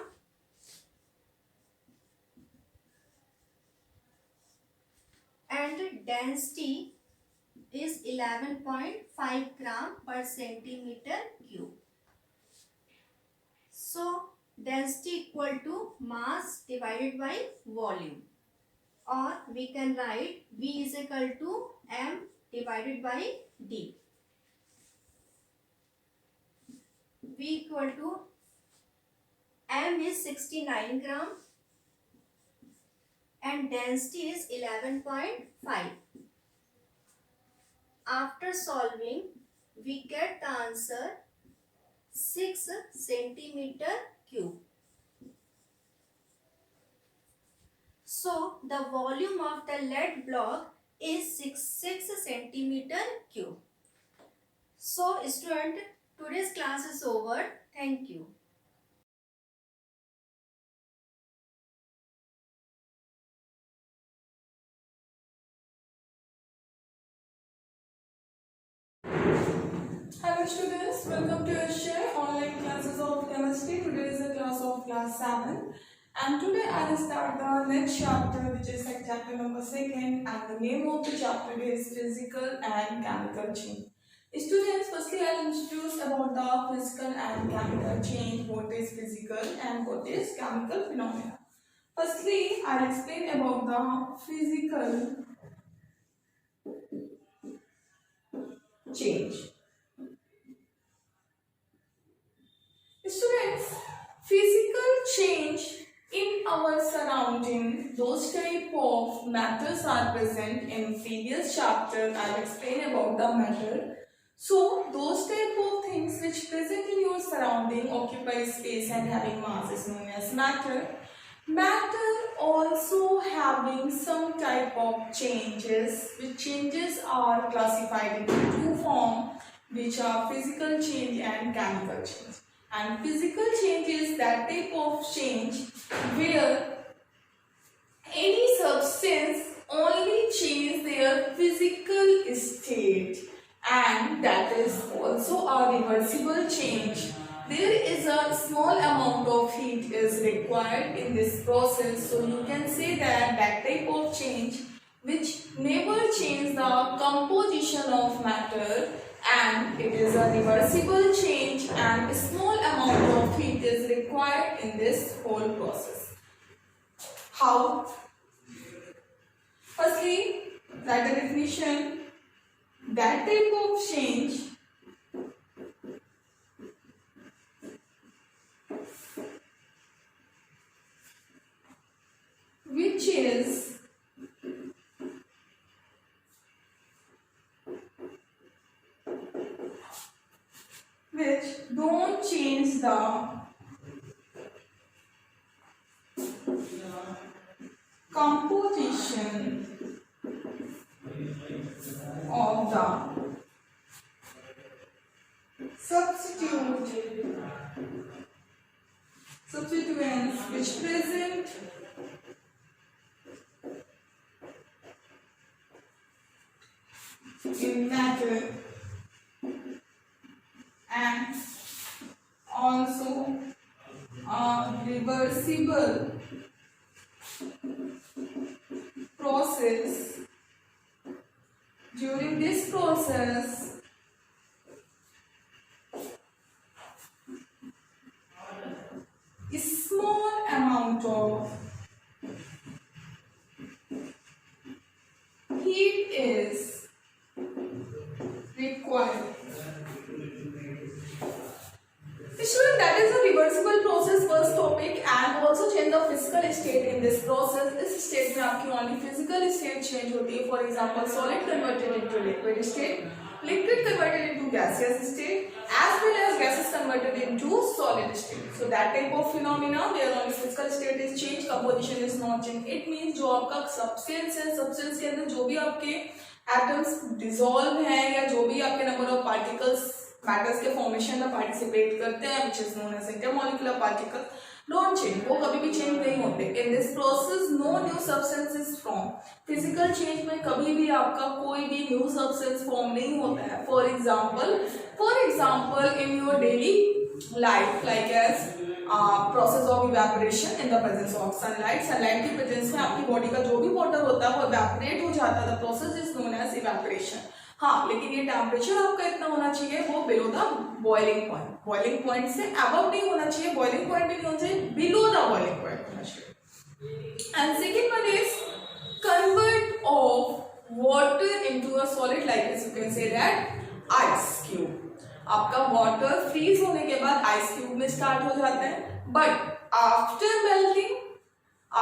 and density is 11.5 gram per centimeter cube. So, density equal to mass divided by volume, or we can write V is equal to M divided by D. V equal to M is 69 gram and density is 11.5. After solving, we get the answer 6 centimeter cube. So, the volume of the lead block is 6 centimeter cube. So, student, today's class is over. Thank you. Hello students, welcome to your share online classes of chemistry. Today is a class of class 7 and today I will start the next chapter, which is like chapter number 2, and the name of the chapter is physical and chemical change. Students, firstly I will introduce about the physical and chemical change, what is physical and what is chemical phenomena. Firstly I will explain about the physical change. Students, physical change in our surrounding, those type of matters are present in previous chapter. I will explain about the matter. So, those type of things which present in your surrounding occupy space and having mass is known as matter. Matter also having some type of changes, which changes are classified into two forms, which are physical change and chemical change. And physical change is that type of change where any substance only changes their physical state, and that is also a reversible change. There is a small amount of heat is required in this process, so you can say that that type of change which never change the composition of matter, and it is a reversible change, and a small amount of heat is required in this whole process. How? Firstly, that the definition, that type of change which is which don't change the composition of the substituents which present in matter, and also a reversible process. During this process, a small amount of heat is required. Student, that is a reversible process first topic, and also change the physical state in this process. इस state में आपकी only physical state change होती है. For example, solid converted into liquid state, liquid converted into gaseous state, as well as gases converted into solid state. So that type of phenomena where only physical state is changed, composition is not changed. It means जो आपका substance है, substance के अंदर जो भी आपके atoms dissolve हैं या जो भी आपके number of particles मैटर्स के फॉर्मेशन में पार्टिसिपेट करते हैं, which is known as intermolecular particles, don't change. वो कभी भी चेंज नहीं होते. In this process, no new substance is formed. Physical change में कभी भी आपका कोई भी new substance form नहीं होता है. For example, in your daily life, like as process of evaporation in the presence of sunlight. Sunlight की presence में आपकी body का जो भी water होता है वो evaporate हो जाता है. The process is known as evaporation. हाँ, लेकिन ये टेम्परेचर आपका इतना होना चाहिए, वो below the boiling point. Boiling point से अबव नहीं होना चाहिए, बॉइलिंग पॉइंट भी नहीं होना चाहिए, बिलो द बॉइलिंग पॉइंट होना चाहिए. And second one is convert of water into a solid, like this you can say that ice cube. आपका वाटर फ्रीज होने के बाद आइस क्यूब में स्टार्ट हो जाता है, बट आफ्टर मेल्टिंग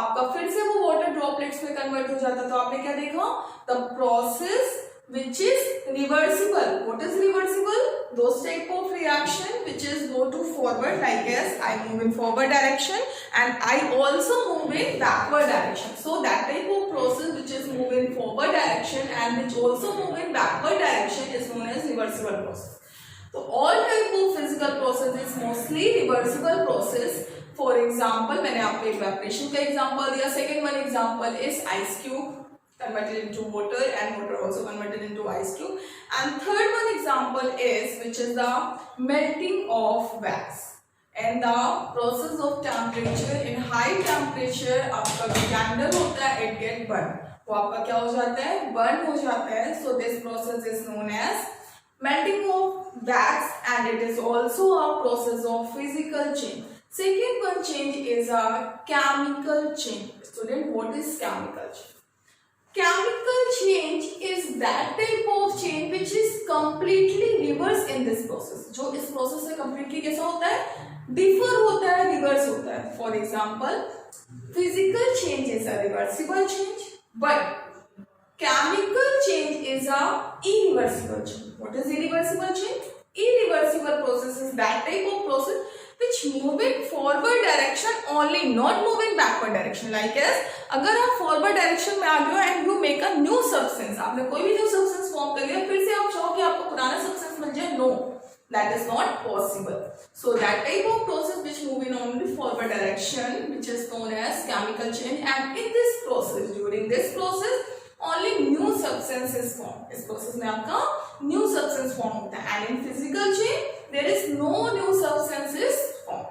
आपका फिर से वो वाटर ड्रॉपलेट्स में कन्वर्ट हो जाता है. तो आपने क्या देखा? The process which is reversible. What is reversible? Those type of reaction which is go to forward, like as I move in forward direction and I also move in backward direction. So that type of process which is move in forward direction and which also move in backward direction is known as reversible process. So all type of physical process is mostly reversible process. For example, मैंने आपको evaporation का example दिया. Second one example is ice cube. converted into water, and water also converted into ice cube. And third one example is, which is the melting of wax. And the process of temperature, in high temperature आपका जो candle होता है it get burn, वो आपका क्या हो जाता है, burn हो जाता है. So this process is known as melting of wax, and it is also a process of physical change. Second one change is a chemical change. Student, what is chemical change? Chemical change is that type of change which is completely reverse in this process. जो इस process से completely कैसा होता है, differ होता है, reverse होता है. For example, physical change is a reversible change, but chemical change is a irreversible change. What is irreversible change? Irreversible process is that type of process which move in forward direction only, not move in backward direction. Like as अगर आप forward direction में आ गए हो and you make a new substance, आपने कोई भी new substance form कर लिया, फिर से आप चाहो कि आपको पुराना substance मिल जाए, no, that is not possible. So that type of process which move in only forward direction, which is known as chemical change, and in this process, during this process, only new substance is formed. इस process में आपका new substance form होता है, and in physical change there is no new substances formed.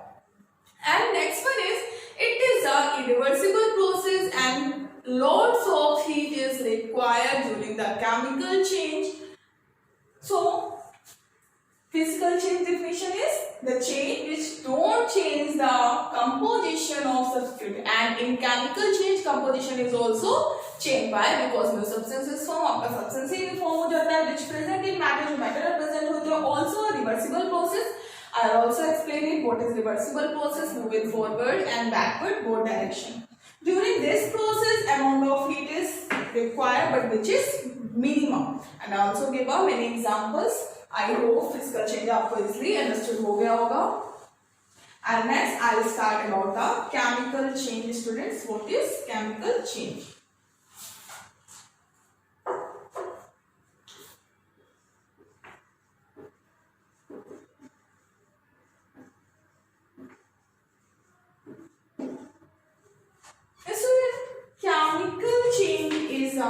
And next one is, it is a irreversible process and lots of heat is required during the chemical change. So physical change definition is the change which don't change the composition of substitute, and in chemical change composition is also changed by, because new substance is formed, आपका substance ही form हो जाता है, which present in matter, जो matter represent होते हैं, also a reversible process. I will also explain it what is reversible process, moving forward and backward both direction. During this process amount of heat is required, but which is minimum, and I also give out many examples. I hope physical change आपको easily understood हो गया होगा. And next I will start about the chemical change. Students, what is chemical change? Chemical change is a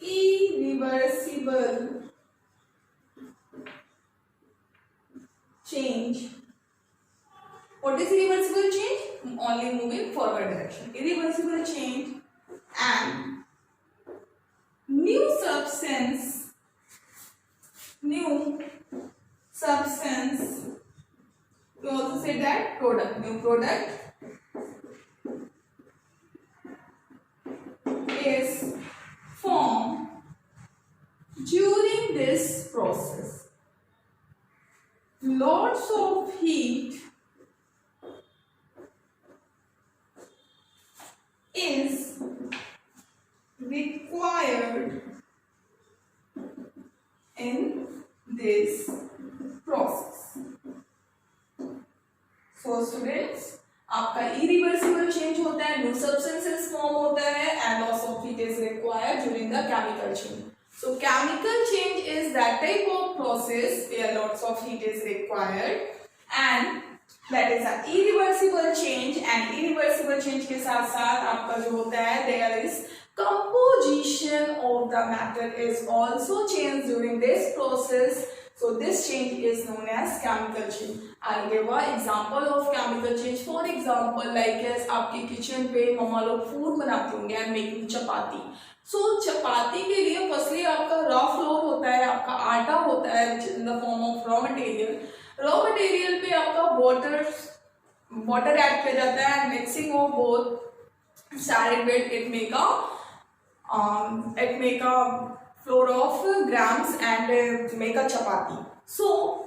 irreversible change. What is irreversible change? Only moving forward direction. Irreversible change, and new substance, we also say that product, new product is formed during this process. Lots of heat is required in this process. So students, आपका irreversible change होता है, new substances form होता है, and loss of heat is required during the chemical change. So chemical change is that type of process where lots of heat is required, and that is an irreversible change. And irreversible change के साथ साथ आपका जो होता है, there is composition of the matter is also changed during this process. So this change is known as chemical change. I'll give an example of chemical change. For example, like as आपके kitchen पे मम्मा लोग food बनाती होंगे and making chapati. So चपाती के लिए firstly आपका raw flour होता है, आपका आटा होता है, which is in the form of raw material. Raw material पे आपका water add किया जाता है, and mixing of both started with it make a flour of grams and make a chapati. So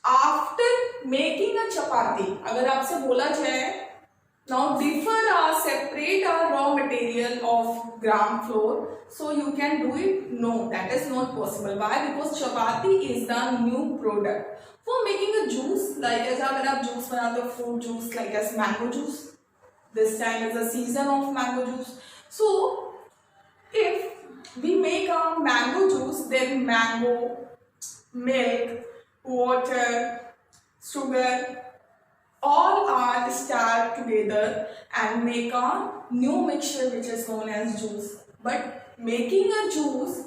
after making a chapati, अगर आपसे बोला जाए now separate a raw material of gram flour, so you can do it? No, that is not possible. Why? Because chapati is the new product. For making a juice, like as अगर आप juice बनाते हो, fruit juice, like as mango juice, this time is the season of mango juice. So if we make a mango juice, then mango, milk, water, sugar, all are stacked together and make a new mixture which is known as juice. But making a juice,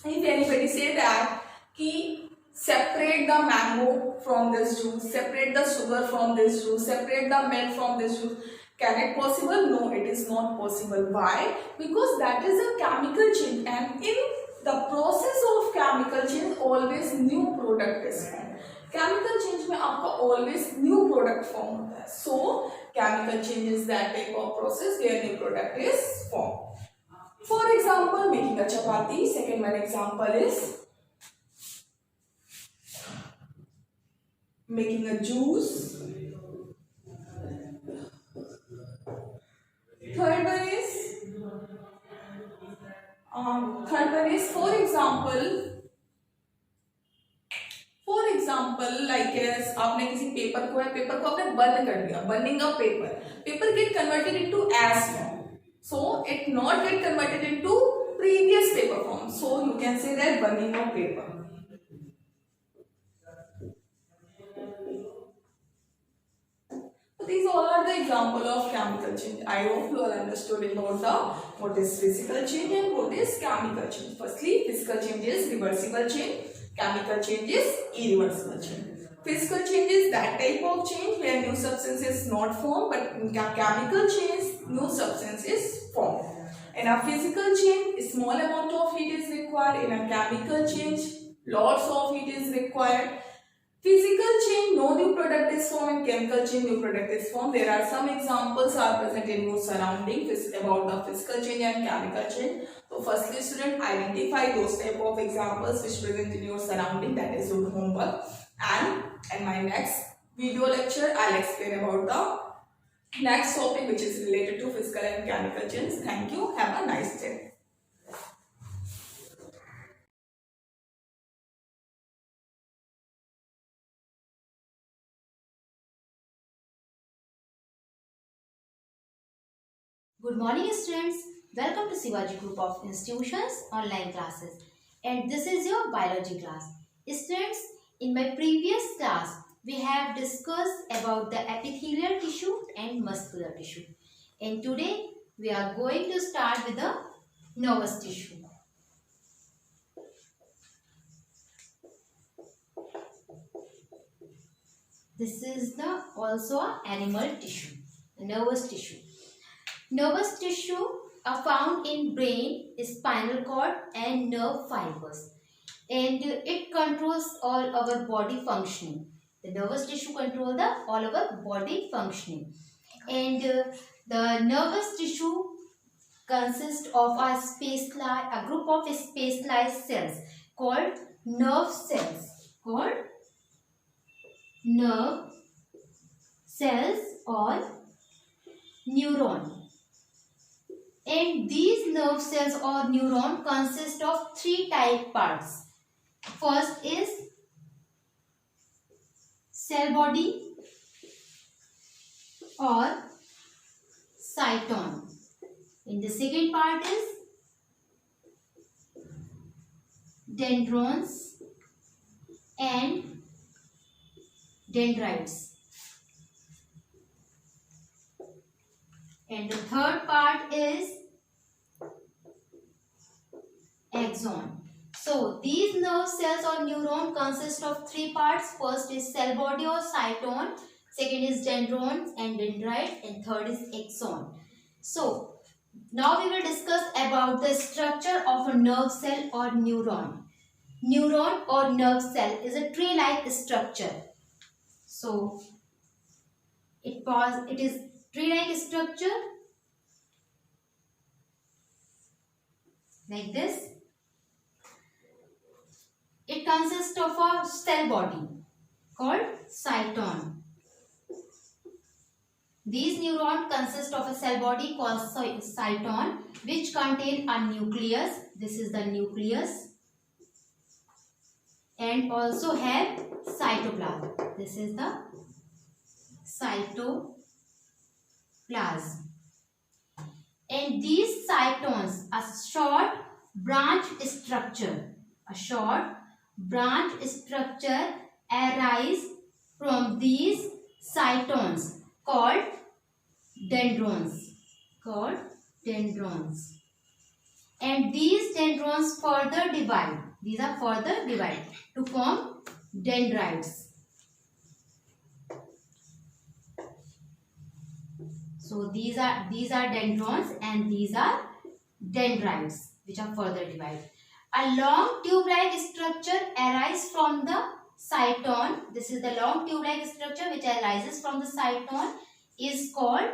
if anybody say that ki separate the mango from this juice, separate the sugar from this juice, separate the milk from this juice, can it possible? No, it is not possible. Why? Because that is a chemical change, and in the process of chemical change always new product is formed. Chemical change में आपका always new product form होता है. So chemical change is that type of process where new product is form. For example making a chapati. Second one example is making a juice. Third one is for example like आपने किसी paper को आपने burn कर दिया. Burning a paper get converted into ash form, so it not get converted into previous paper form, so you can say that burning of paper. These all are the example of chemical change. I hope you all understood about what is physical change and what is chemical change. Firstly, physical change is reversible change. Chemical change is irreversible change. Physical change is that type of change where new substance is not formed, but in chemical change, new substance is formed. In a physical change, a small amount of heat is required. In a chemical change, lots of heat is required. Physical change, no new product is formed. In chemical change, new product is formed. There are some examples are present in your surrounding about the physical change and chemical change. So firstly, student, identify those type of examples which present in your surrounding. That is your homework. And in my next video lecture, I'll explain about the next topic which is related to physical and chemical change. Thank you. Have a nice day. Good morning students, welcome to Shivaji Group of Institutions online classes, and this is your biology class. Students, in my previous class we have discussed about the epithelial tissue and muscular tissue, and today we are going to start with the nervous tissue. This is the also animal tissue, nervous tissue. Nervous tissue are found in brain, spinal cord and nerve fibers, and it controls all our body functioning. The nervous tissue control the all our body functioning, and the nervous tissue consists of a group of specialized cells called nerve cells, or neuron. And these nerve cells or neuron consist of three type parts. First is cell body or cyton. And the second part is dendrons and dendrites. And the third part is axon. So these nerve cells or neuron consist of three parts. First is cell body or cyton, second is dendrons and dendrites, and third is axon. So now we will discuss about the structure of a nerve cell or neuron. Neuron or nerve cell is a tree-like structure. So it is tree-like structure like this. It consists of a cell body called cyton. These neurons consist of a cell body called cyton, which contain a nucleus. This is the nucleus, and also have cytoplasm. This is the cytoplasm. And these cytons, a short branch structure arise from these cytons called dendrons. Called dendrons. And these dendrons further divide. These are further divided to form dendrites. So these are dendrons and these are dendrites which are further divided. A long tube-like structure arises from the cyton. This is the long tube-like structure which arises from the cyton is called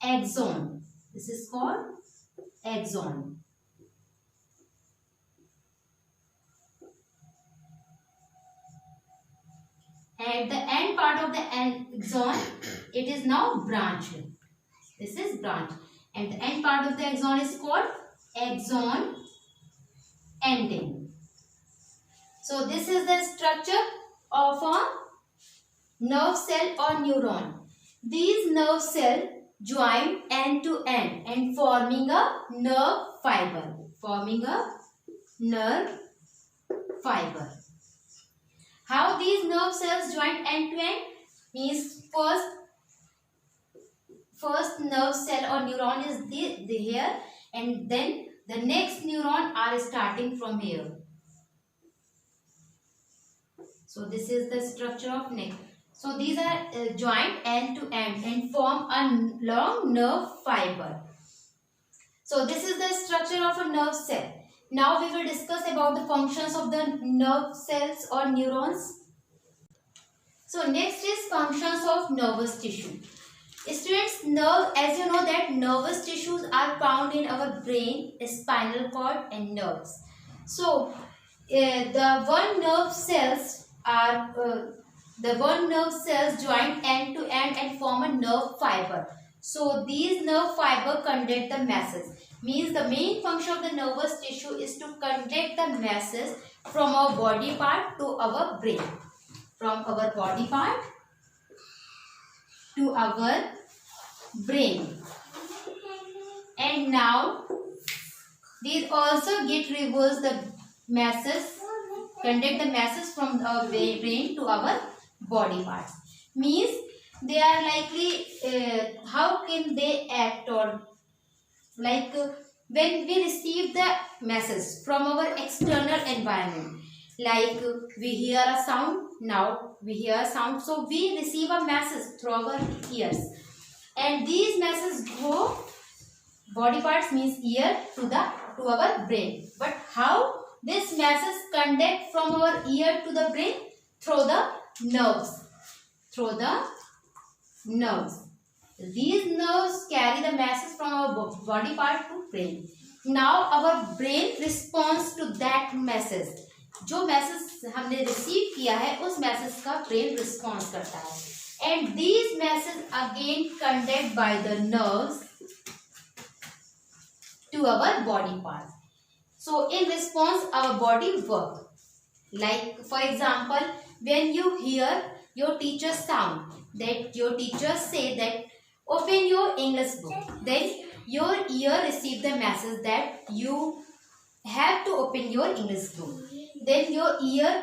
axon. This is called axon. At the end part of the axon, it is now branched. This is branch. And the end part of the axon is called axon ending. So this is the structure of a nerve cell or neuron. These nerve cells join end to end and forming a nerve fiber. Forming a nerve fiber. How these nerve cells join end to end? Means first nerve cell or neuron is here, and then the next neuron are starting from here. So this is the structure of neck. So these are joined end to end and form a long nerve fiber. So this is the structure of a nerve cell. Now we will discuss about the functions of the nerve cells or neurons. So next is functions of nervous tissue. Students, as you know that nervous tissues are found in our brain, spinal cord and nerves. So the one nerve cells join end to end and form a nerve fiber. So these nerve fiber conduct the masses. Means the main function of the nervous tissue is to conduct the masses from our body part to our brain. From our body part to our brain. And now these also get reverse the masses, conduct the masses from our brain to our body parts. Means they are likely, how can they act, or like when we receive the masses from our external environment, like we hear a sound, now we hear a sound, so we receive a masses through our ears, and these masses go body parts means ear to our brain. But how this masses conduct from our ear to the brain? Through the nerves. Through the nerves. These nerves carry the masses from our body part to brain. Now our brain responds to that message. जो message हमने receive किया है उस message का brain response करता है, and these message again conduct by the nerves to our body part. So in response our body work. Like for example, when you hear your teacher sound, that your teacher say that open your English book, then your ear receive the message that you have to open your English book. Then your ear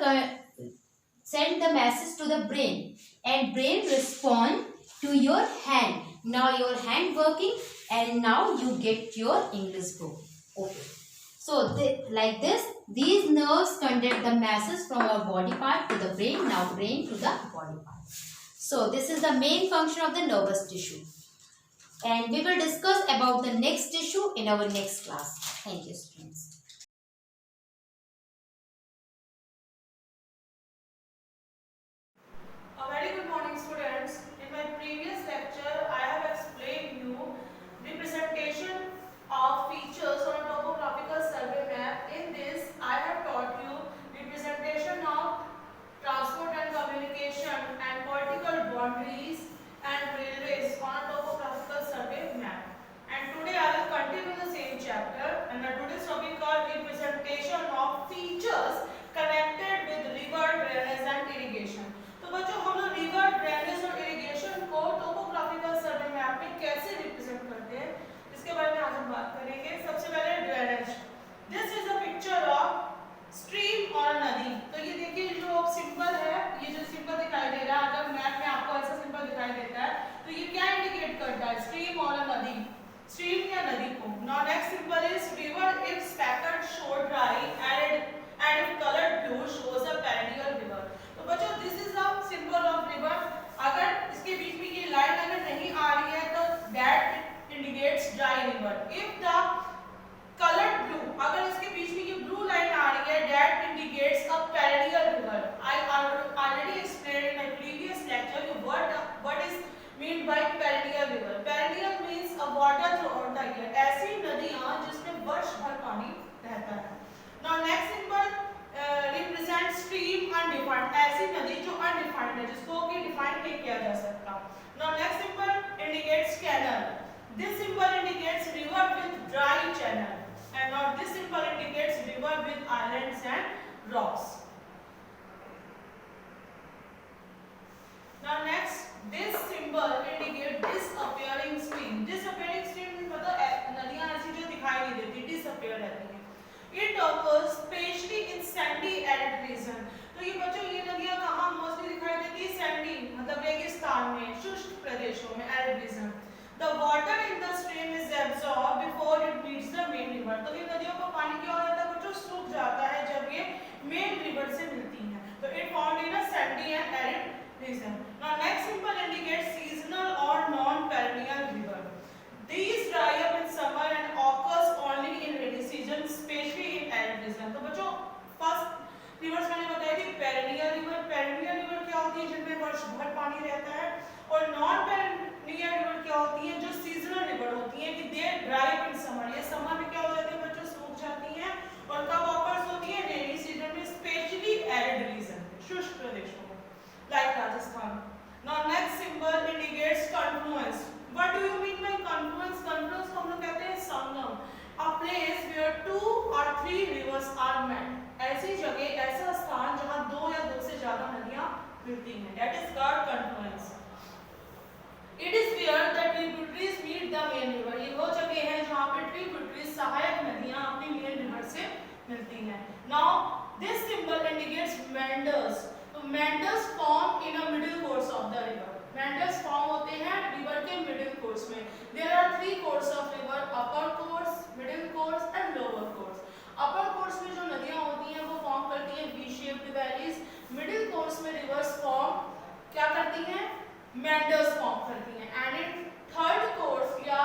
send the message to the brain, and brain respond to your hand. Now your hand working, and now you get your English book. Okay. So like this, these nerves conduct the masses from our body part to the brain. Now brain to the body part. So this is the main function of the nervous tissue. And we will discuss about the next tissue in our next class. Thank you, students. A very good morning, students. In my previous lecture, I have explained you representation of features on a topographical survey map. In this, I have taught you representation of transport and communication and political boundaries and railways on a topographical survey map. And today I will continue the same chapter, and the today's topic This symbol indicates river with dry channel, and now this symbol indicates river with islands and rocks. Now next, this symbol indicates disappearing stream. Disappearing stream मतलब नदियां ऐसी जो दिखाई नहीं देती, disappear रहती हैं. It occurs especially in sandy arid region. तो ये बच्चों ये नदियां कहाँ मोस्टली दिखाई देती है? सैंडी मतलब रेगिस्तान में, शुष्क प्रदेशों में, arid region. The water in the stream is absorbed before it meets the main river. तो ये नदियों का पानी क्या हो जाता है बच्चों? सूख जाता है जब ये main river से मिलती हैं. तो it found in a sandy and arid region. Now next symbol indicates seasonal or non-perennial river. These dry up in summer and occurs only in rainy season, especially in arid region. तो बच्चों first reverse मैंने बताई थी perennial river. Perennial river क्या होती है? जिनमें वर्ष भर पानी रहता है. और नॉन पेरेनियल रिवर क्या होती है? जो सीजनल रिवर होती है कि दे ड्राई अप इन समर. ये समर में क्या हो जाती है बच्चों? सूख जाती हैं. और कब ऑकर्स होती है? रेनी सीजन में, स्पेशली एरिड रीजन, शुष्क प्रदेशों में, like Rajasthan. Now next symbol indicates confluence. What do you mean by confluence? Confluence को हम लोग कहते हैं संगम. A place where 2 or 3 rivers are met. ऐसी जगह, ऐसा स्थान जहाँ 2 या 2 से ज्यादा नदियाँ मिलती हैं. That is called confluence. It is where the tributaries meet the main river. ये वो जगह है जहाँ पे tributaries सहायक नदियाँ अपनी main river से मिलती हैं. Now this symbol indicates meanders. तो meanders form in a middle course of the river. Meanders form होते हैं river के middle course में. There are 3 course of river: upper course, middle course and lower course. Upper course में जो नदियाँ होती हैं वो form करती हैं V-shaped valleys. Middle course में rivers form क्या करती हैं? Meanders form करती हैं. And in third course या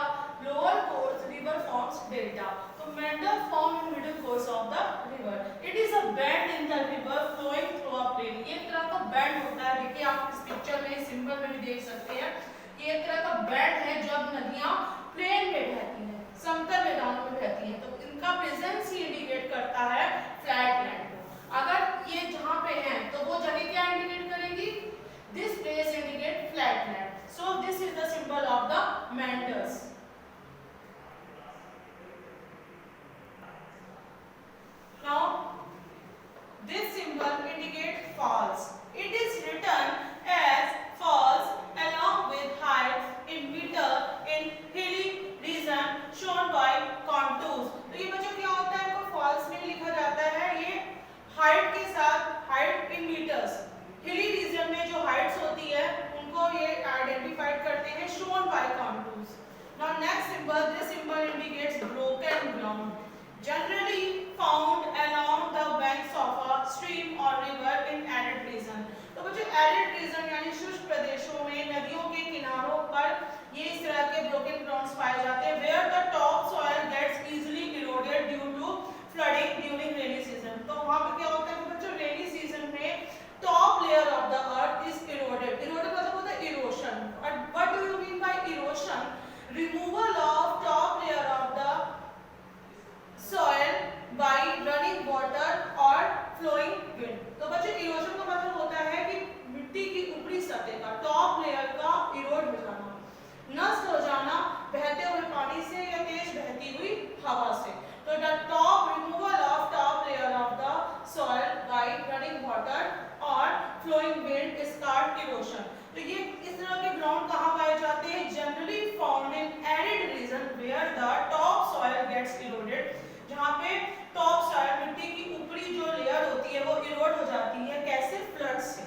lower course river forms delta. तो meander form in middle course of the river. It is a bend in the river flowing through a plain. ये एक तरह का bend होता है. देखिए आप इस पिक्चर में, सिंबल में भी देख सकते हैं. ये एक तरह का bend है जब नदियाँ प्लेन में बहती हैं, समतल मैदानों में बहती हैं. तो इनका प्रेजेंस ही इंडिकेट करता है फ्लैट लैंड को. अगर ये जहाँ पे हैं तो वो जगह क्या इंडिकेट करेंगी? This place indicate flat land. So this is the symbol of the meanders. Now this symbol indicates falls. It is written as falls along with height in meter in hilly region shown by contours. तो ये बच्चों क्या होता है? इनको falls में लिखा जाता है. ये height के साथ height in meters. Hilly region में जो हाइट्स होती है उनको ये आइडेंटिफाइड करते हैं shown by contours. Now next symbol, this symbol indicates broken ground generally found along the banks of a stream और रिवर इन एरिड रीजन. तो बच्चों एरिड रीजन यानी शुष्क प्रदेशों में नदियों के किनारों पर ये इस तरह के ब्रोकन ग्राउंड्स पाए जाते हैं where the top soil gets easily eroded due to flooding during rainy season. तो वहां पे क्या होता है बच्चों? रेनी सीजन में top layer of the earth is eroded. Eroded मतलब होता है erosion. And what do you mean by erosion? Removal of top layer of the soil by running water or flowing wind. तो बच्चों erosion का मतलब होता है कि मिट्टी की ऊपरी सतह का top layer का erode हो जाना, नष्ट हो जाना बहते हुए पानी से या तेज बहती हुई हवा से. तो the top removal of top layer of the soil by running water और flowing wind is called erosion. तो ये इस तरह के ग्राउंड कहाँ पाए जाते हैं? Generally found in arid region where the top soil gets eroded. जहाँ पे टॉप सॉइल मिट्टी की ऊपरी जो लेयर होती है वो इरोड हो जाती है. कैसे? फ्लड से.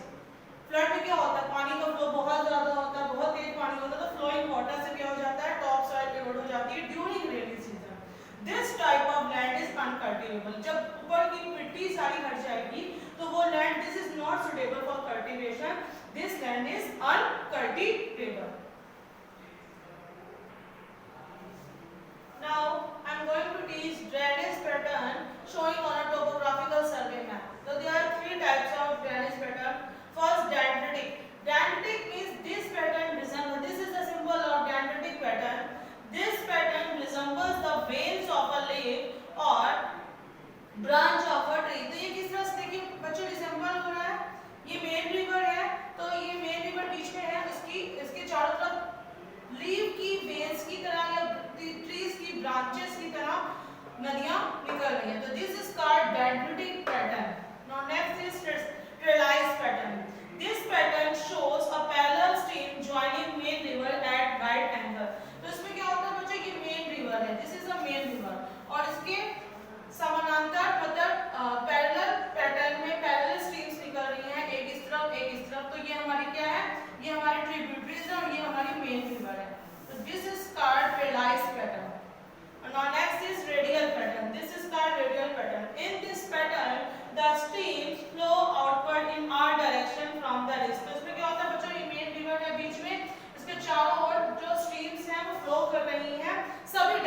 फ्लड में क्या होता है? पानी का फ्लो बहुत ज्यादा होता है, बहुत तेज पानी होता है. तो फ्लोइंग वाटर से क्या हो जाता है? टॉप सॉइल इरोड हो जाती है during rainy season. This type of land is uncultivable. जब ऊपर की मिट्टी सारी हट जाएगी तो वो land, this is not suitable for cultivation. This land is uncultivable. Now I am going to teach drainage pattern showing on a topographical survey map. So there are 3 types of drainage pattern. First, dendritic. Dendritic means this pattern resembles. This is the symbol of dendritic pattern. This pattern resembles the veins of a lake or branch of a tree. तो ये किस तरह से देखिए बच्चों resemble हो रहा है? ये मेन रिवर है, तो ये मेन रिवर बीच में है, इसके चारों तरफ लीफ की वेन्स की तरह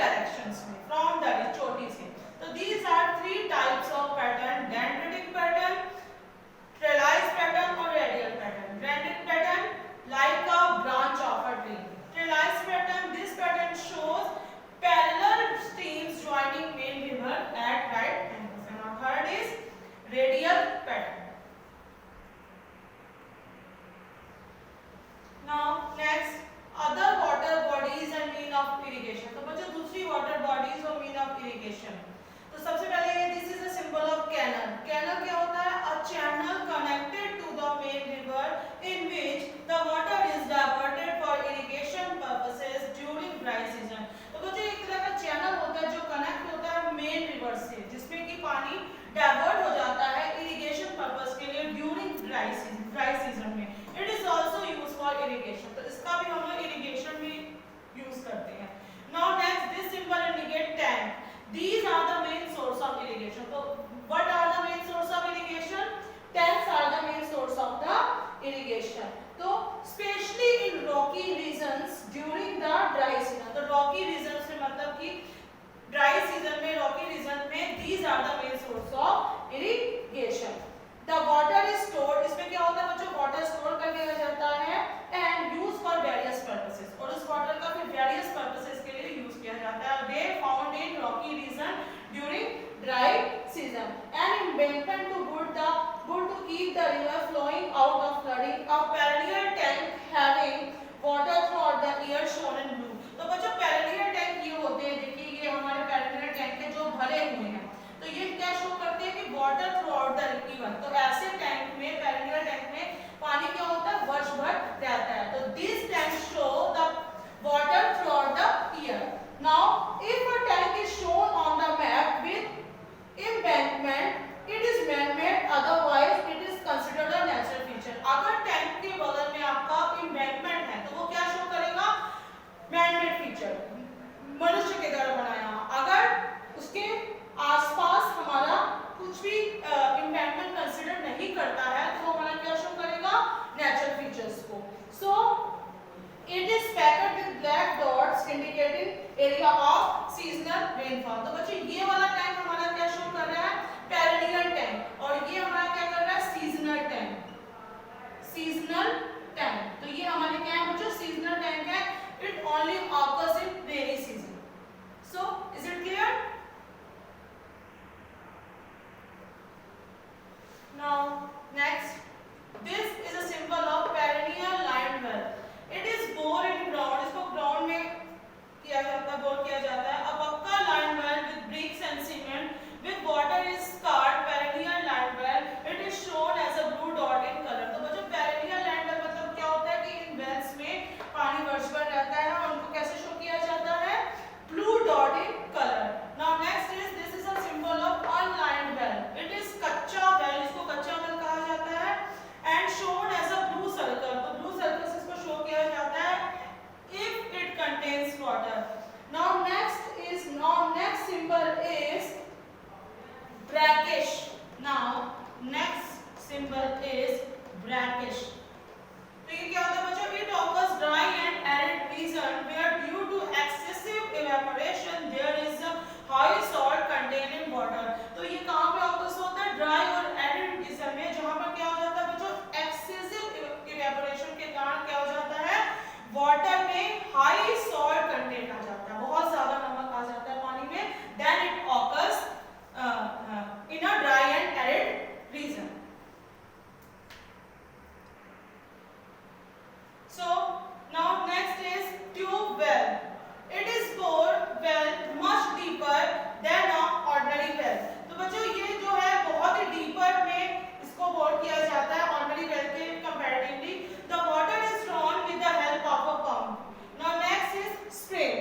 डायरेक्शंस में, फ्रॉम दैट इज चोटी से। तो these are three types of pattern, dendritic pattern, trellis pattern और radial pattern. Dendritic pattern like a branch of a tree. Trellis pattern, this pattern shows parallel streams joining main river at right angles. And our third is radial pattern. Now next, other water bodies and mean of irrigation. तो बच्चों दूसरी water bodies और mean of irrigation. तो सबसे पहले this is a symbol of canal. Canal क्या होता है? A channel connected to the main river in which the water is diverted for irrigation purposes during dry season. तो बच्चों एक तरह का चैनल होता है जो कनेक्ट होता है मेन रिवर से, जिसमें कि पानी डाइवर्ट हो जाता है इरिगेशन पर्पस के लिए ड्यूरिंग ड्राई सीजन में। It is also used for irrigation, तो इसका भी हम लोग इरिगेशन में यूज करते हैं। Now next, this symbol indicate tank. These are the main source of irrigation. So what are the main source of irrigation? Tanks are the main source of the irrigation. So especially in rocky regions during the dry season. तो rocky regions में मतलब कि dry season में, rocky region में these are the main source of irrigation. The water is stored, इसमें क्या होता है बच्चों, water store कर दिया जाता है and used for various purposes. और उस water का फिर various purposes के लिए use किया जाता है। They found in rocky region during dry season. An embankment to keep the river flowing out of flooding. A perennial tank having water throughout the year shown in blue. तो बच्चों perennial tank ये होते हैं, देखिए ये हमारे perennial tank है जो भरे हुए हैं। तो ये क्या शो करते हैं कि water throughout the river. तो ऐसे टैंक में, perennial tank में पानी क्या होता है, वर्ष भर रहता है। तो these tanks show the water throughout the year. Now, if a tank is shown on the map with embankment, it is man-made. Otherwise, it is considered a natural feature. अगर टैंक के बगल में आपका embankment है, तो वो क्या show करेगा, man-made feature, मनुष्य के द्वारा बनाया। अगर उसके आसपास हमारा कुछ भी embankment कंसिडर नहीं करता है, तो वो हमारा क्या शो करेगा, नेचुरल फीचर्स को। So it is packed with black dots indicating area of seasonal rainfall. तो बच्चों ये वाला टैंक हमारा क्या शो कर रहा है, perennial tank, और ये हमारा क्या कर रहा है, seasonal tank, seasonal tank। तो ये हमारे क्या है बच्चों, seasonal tank है। It only occurs in rainy season. So is it clear? Now next, this is a symbol of perennial lined well. It is bore in ground. इसको ground में किया जाता है, bore किया जाता है। A पक्का lined well with bricks and cement with water is scarred perennial lined well. It is shown as a blue dot in color. तो बच्चों perennial lined well मतलब क्या होता है कि इन wells में पानी वर्ष भर रहता है और उनको कैसे शो किया जाता है, blue dot in color. Now next is, this is a symbol of unlined well. It is कच्चा well, इसको कच्चा well कहा जाता है, and shown as a blue circle. तो blue circle से इसको शो किया जाता है if it contains water. Now next symbol is brackish. Now next symbol is brackish. तो ये क्या होता है बच्चों, it occurs dry and arid region where due to excessive evaporation there is a high salt contained in water. तो ये कहाँ पे occurs होता है, dry और arid region में, जहाँ पर क्या हो जाता है बच्चों, excessive evaporation के कारण क्या हो जाता है, water में high salt content आ जाता है, बहुत ज्यादा नमक आ जाता है पानी में, then it occurs in a dry and arid region. So now next is tube well. It is bore well much deeper than a ordinary well. तो बच्चों ये जो है बहुत ही deeper में इसको bore किया जाता है ordinary well के comparatively. The water is drawn with the help of a pump. Now next is spring.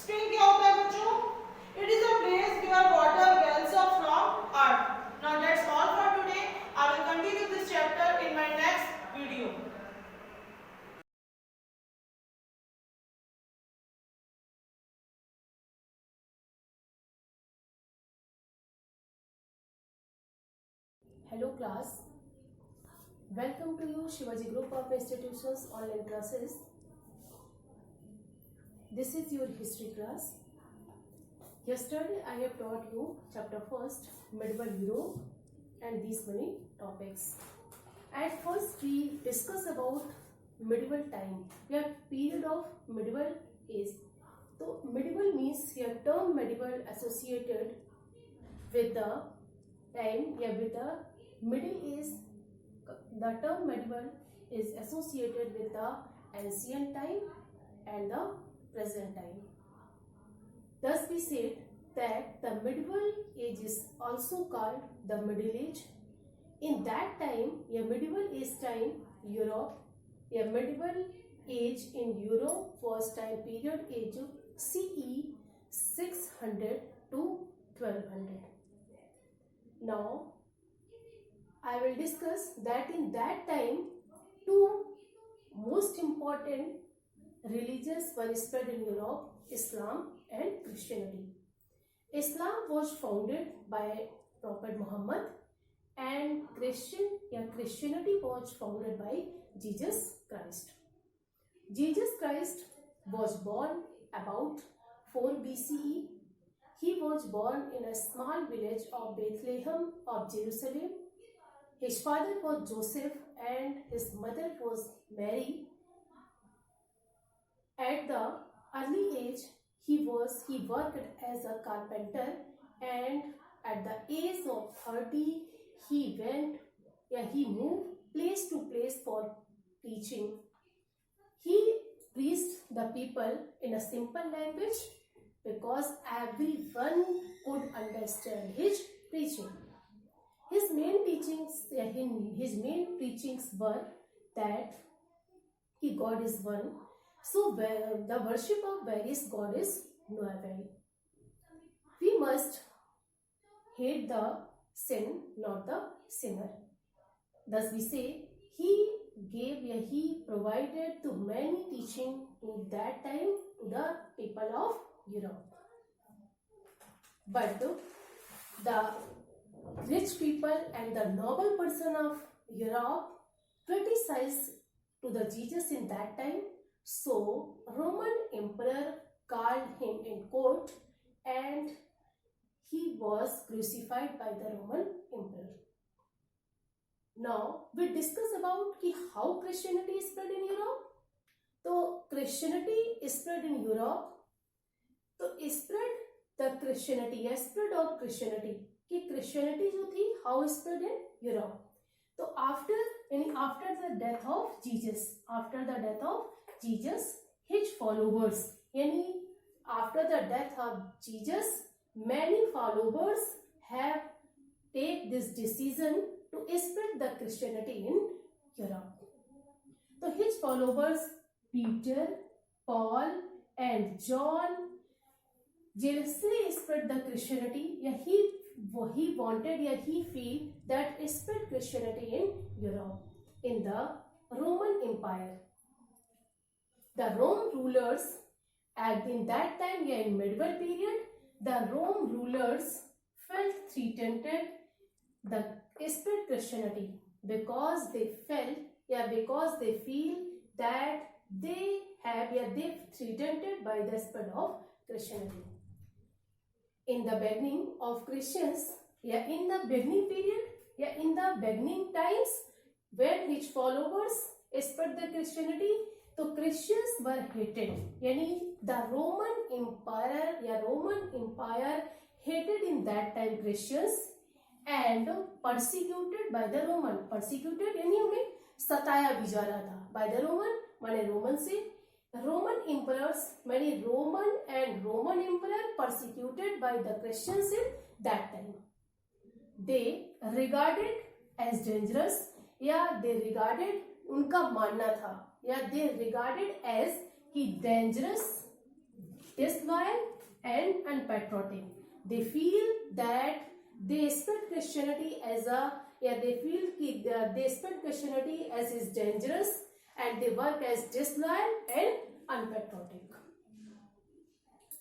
Spring क्या होता है बच्चों? It is a place where water wells up from earth. Now that's all for today. I will continue this chapter in my next video. Hello class, welcome to you Shivaji Group of Institutions online classes. This is your history class. Yesterday I have taught you chapter first, medieval Europe, and these many topics. At first we discuss about medieval time, a period of medieval age. So medieval means a term medieval associated with the time, with the middle age. The term medieval is associated with the ancient time and the present time. Thus we said that the medieval age is also called the Middle Age. In that time, a medieval age time, Europe, a medieval age in Europe was time period age of CE 600 to 1200. Now, I will discuss that in that time, two most important religions were spread in Europe, Islam and Christianity. Islam was founded by Prophet Muhammad and Christianity was founded by Jesus Christ. Jesus Christ was born about 4 BCE. He was born in a small village of Bethlehem of Jerusalem. His father was Joseph and his mother was Mary. At the early age, he worked as a carpenter, and at the age of 30, he moved place to place for teaching. He preached the people in a simple language because everyone could understand his preaching. His main preachings were that God is one. So the worship of various gods is novel. We must hate the sin, not the sinner. Thus we say he provided to many teaching to that time to the people of Europe. But the rich people and the noble person of Europe criticized to the Jesus in that time. So Roman emperor called him in court and he was crucified by the Roman emperor. Now we discuss about how Christianity is spread in Europe. So Christianity is spread in Europe. So spread of Christianity जो थी how spread in Europe. So after the death of Jesus, his followers, after the death of Jesus, many followers have take this decision to spread the Christianity in Europe. So his followers, Peter, Paul, and John, jealously spread the Christianity. He wanted, he feel that spread Christianity in Europe, in the Roman Empire. The Rome rulers, in that time, in medieval period, the Rome rulers felt threatened the spread Christianity because they feel that they threatened by the spread of Christianity. In the beginning of Christians, in the beginning period, in the beginning times, when his followers spread the Christianity, so Christians were hated. The Roman Empire hated in that time Christians and persecuted by the Roman. Persecuted उन्हें सताया भी जा रहा था by the Roman, माने Roman से Roman emperors, many Roman emperor persecuted by the Christians in that time. They regarded as dangerous, they regarded उनका मानना था, they regarded as dangerous, disloyal and unpatriotic. They feel that they spread Christianity as they spread Christianity as is dangerous and they work as disloyal and unpatriotic.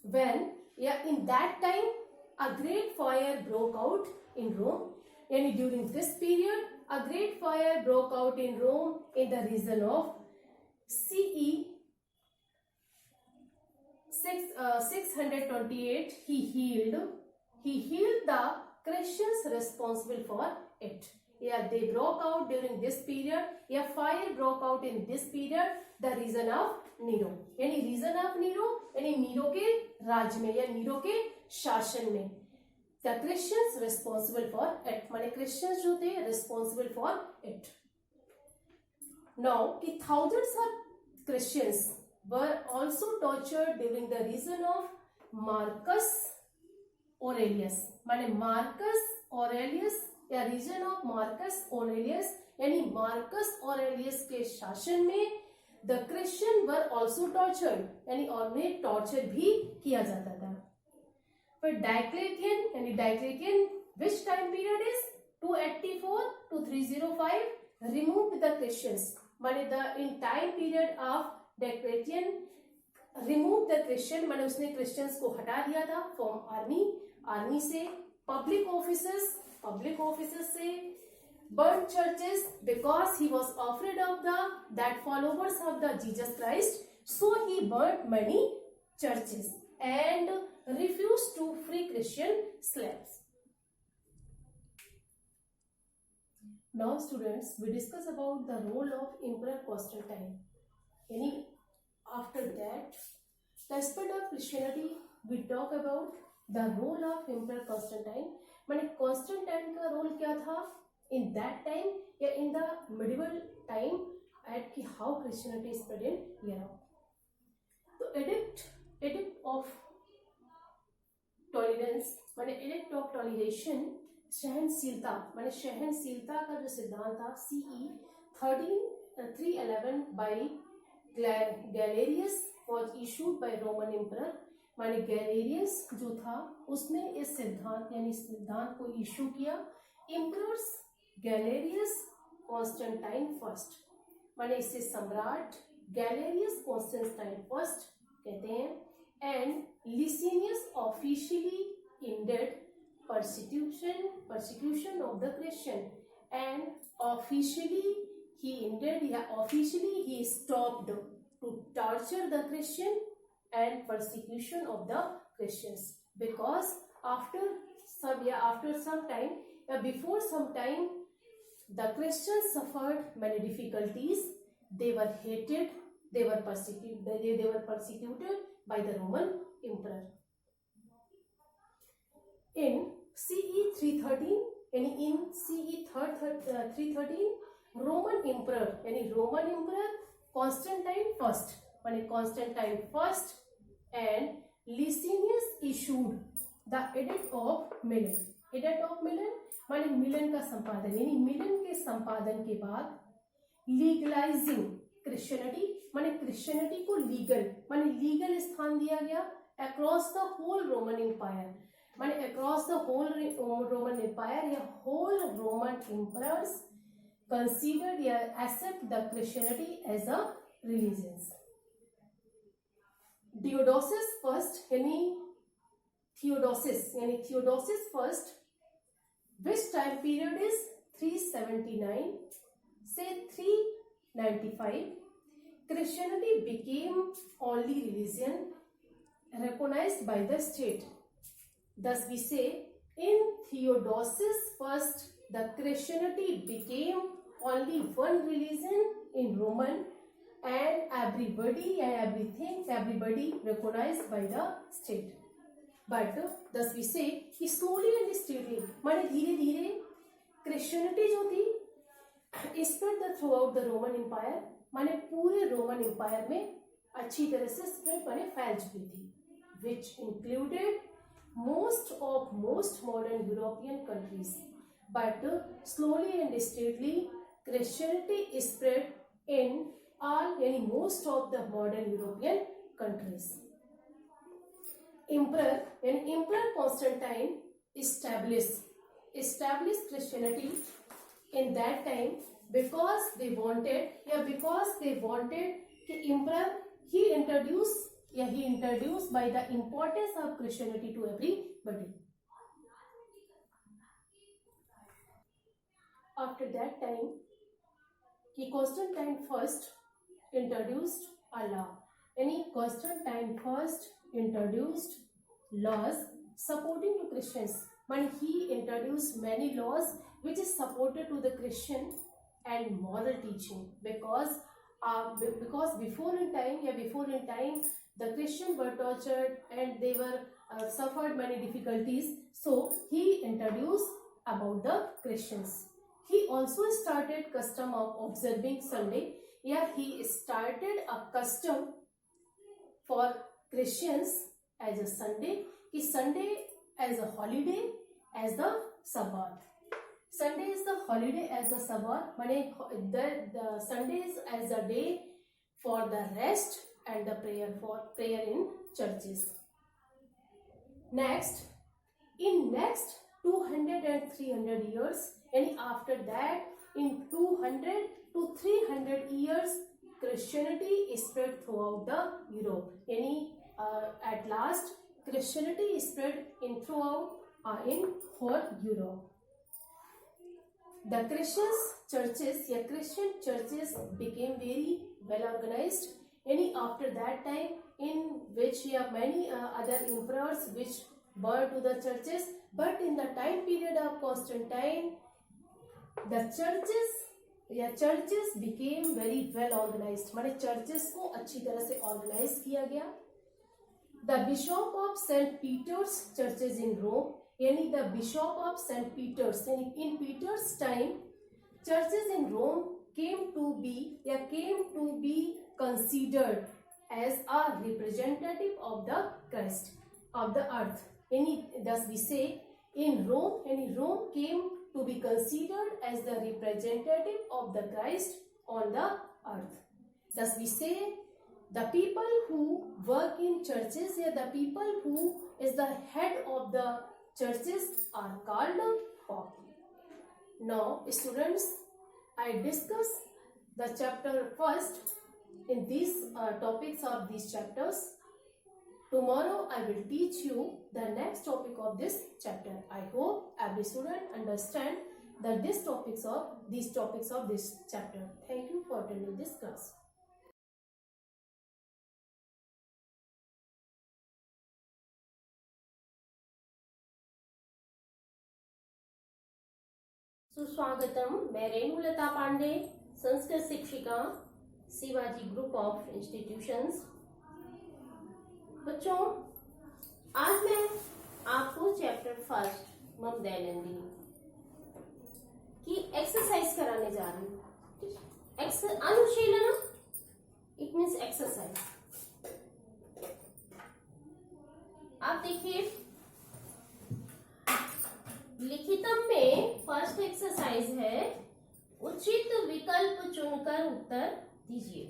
When in that time a great fire broke out in Rome, and during this period a great fire broke out in Rome in the region of CE 628 he healed the Christians responsible for it. Yeah, they broke out during this period. Yeah, fire broke out in this period. The reason of Nero. यानी reason of Nero यानी Nero के राज में या Nero के शासन में. The Christians responsible for it. माने Christians जो थे responsible for it. Now, thousands of Christians were also tortured during the reign of Marcus Aurelius. माने Marcus Aurelius या रीजन ऑफ मार्कस ऑरेलियस यानी मार्कस ऑरेलियस के शासन में the Christian were also tortured यानी उन्हें टॉर्चर भी किया जाता था. फिर डायक्लेटियन यानी Diocletian which time period is 284 to 305 removed the Christians. माने the in time period of Diocletian removed the Christian माने उसने क्रिश्चियंस को हटा दिया था फ्रॉम आर्मी से, public offices से, burned churches because he was afraid of that followers of the Jesus Christ, so he burnt many churches and refused to free Christian slaves. Now students, we discuss about the role of Emperor Constantine. यानी after that, the spread of Christianity, we talk about the role of Emperor Constantine. माने Constantine का role क्या था in that time या in the medieval time at कि how Christianity spread in Europe. तो edict of tolerance माने edict of toleration सहनशीलता माने सहनशीलता का जो सिद्धांत था CE 311 by Galerius was issued by Roman emperor. माने गैलेरियस जो था उसने इस सिद्धांत यानी इस सिद्धांत को इशू किया. एम्परर्स गैलेरियस कॉन्स्टेंटाइन फर्स्ट माने इसे सम्राट गैलेरियस कॉन्स्टेंटाइन फर्स्ट कहते हैं. And Licinius officially ended persecution of the Christian and officially he stopped to torture the Christian and persecution of the Christians, because after some time before some time the Christians suffered many difficulties. They were hated, they were persecuted by the Roman emperor. In CE 313 यानी in CE 313 Roman emperor Constantine first माने Constantine first and Licinius issued the edict of Milan. Edict of Milan माने मिलन का संपादन यानी मिलन के संपादन के बाद लीगलाइजिंग क्रिश्चियनिटी माने क्रिश्चियनिटी को लीगल स्थान दिया गया across the whole Roman empire. माने across the whole Roman empire या होल रोमन एम्परर्स considered या accept the Christianity as a religion. Theodosius first, which time period is 379 से 395. Christianity became only religion recognized by the state. Thus we say in Theodosius first the Christianity became only one religion in Roman and everybody recognized by the state. But thus we say कि slowly and steadily माने धीरे धीरे Christianity जो थी spread throughout the Roman Empire माने पूरे Roman Empire में अच्छी तरह से spread माने फैल चुकी थी, which included most modern European countries. But slowly and steadily Christianity spread in most of the modern European countries. Emperor Constantine established Christianity in that time because they wanted the emperor he introduced by the importance of Christianity to everybody. After that time, Constantine first introduced Allah. Constantine first introduced laws supporting to Christians. When he introduced many laws which is supported to the Christian and moral teaching, because before in time the Christian were tortured and they were suffered many difficulties. So he introduced about the Christians. He also started custom of observing Sunday. Yeah, he started a custom for Christians as a Sunday. Sunday as a holiday, as the Sabbath. Sunday is the holiday as the Sabbath. The Sundays as a day for the rest and the prayer in churches. Next, in next 200 and 300 years, and after that, in 200 to 300 years, Christianity is spread throughout the Europe. At last, Christianity is spread in whole Europe. The Christian churches became very well organized. After that time, in which many other emperors which burned to the churches, but in the time period of Constantine, the churches became very well organized. माने churches को अच्छी तरह से organize किया गया. The Bishop of St. Peter's churches in Rome, यानी the Bishop of St. Peter's, यानी in Peter's time, churches in Rome came to be considered as a representative of the Christ of the earth. Thus we say in Rome came to be considered as the representative of the Christ on the earth. Thus we say the people who work in churches, the people who is the head of the churches are called Pope. Now students, I discuss the chapter first in these topics of these chapters. Tomorrow I will teach you the next topic of this chapter. I hope every student understand these topics of this chapter. Thank you for attending this class. सुस्वागतम। मैं रेणुलता पांडे, संस्कृत शिक्षिका, Shivaji group of institutions. बच्चों, आज मैं आपको chapter first मम दैनंदिनी की exercise कराने जा रही हूँ। अनुशीलन, इट मीन्स एक्सरसाइज। आप देखिए लिखितम में फर्स्ट एक्सरसाइज है, उचित विकल्प चुनकर उत्तर दीजिए।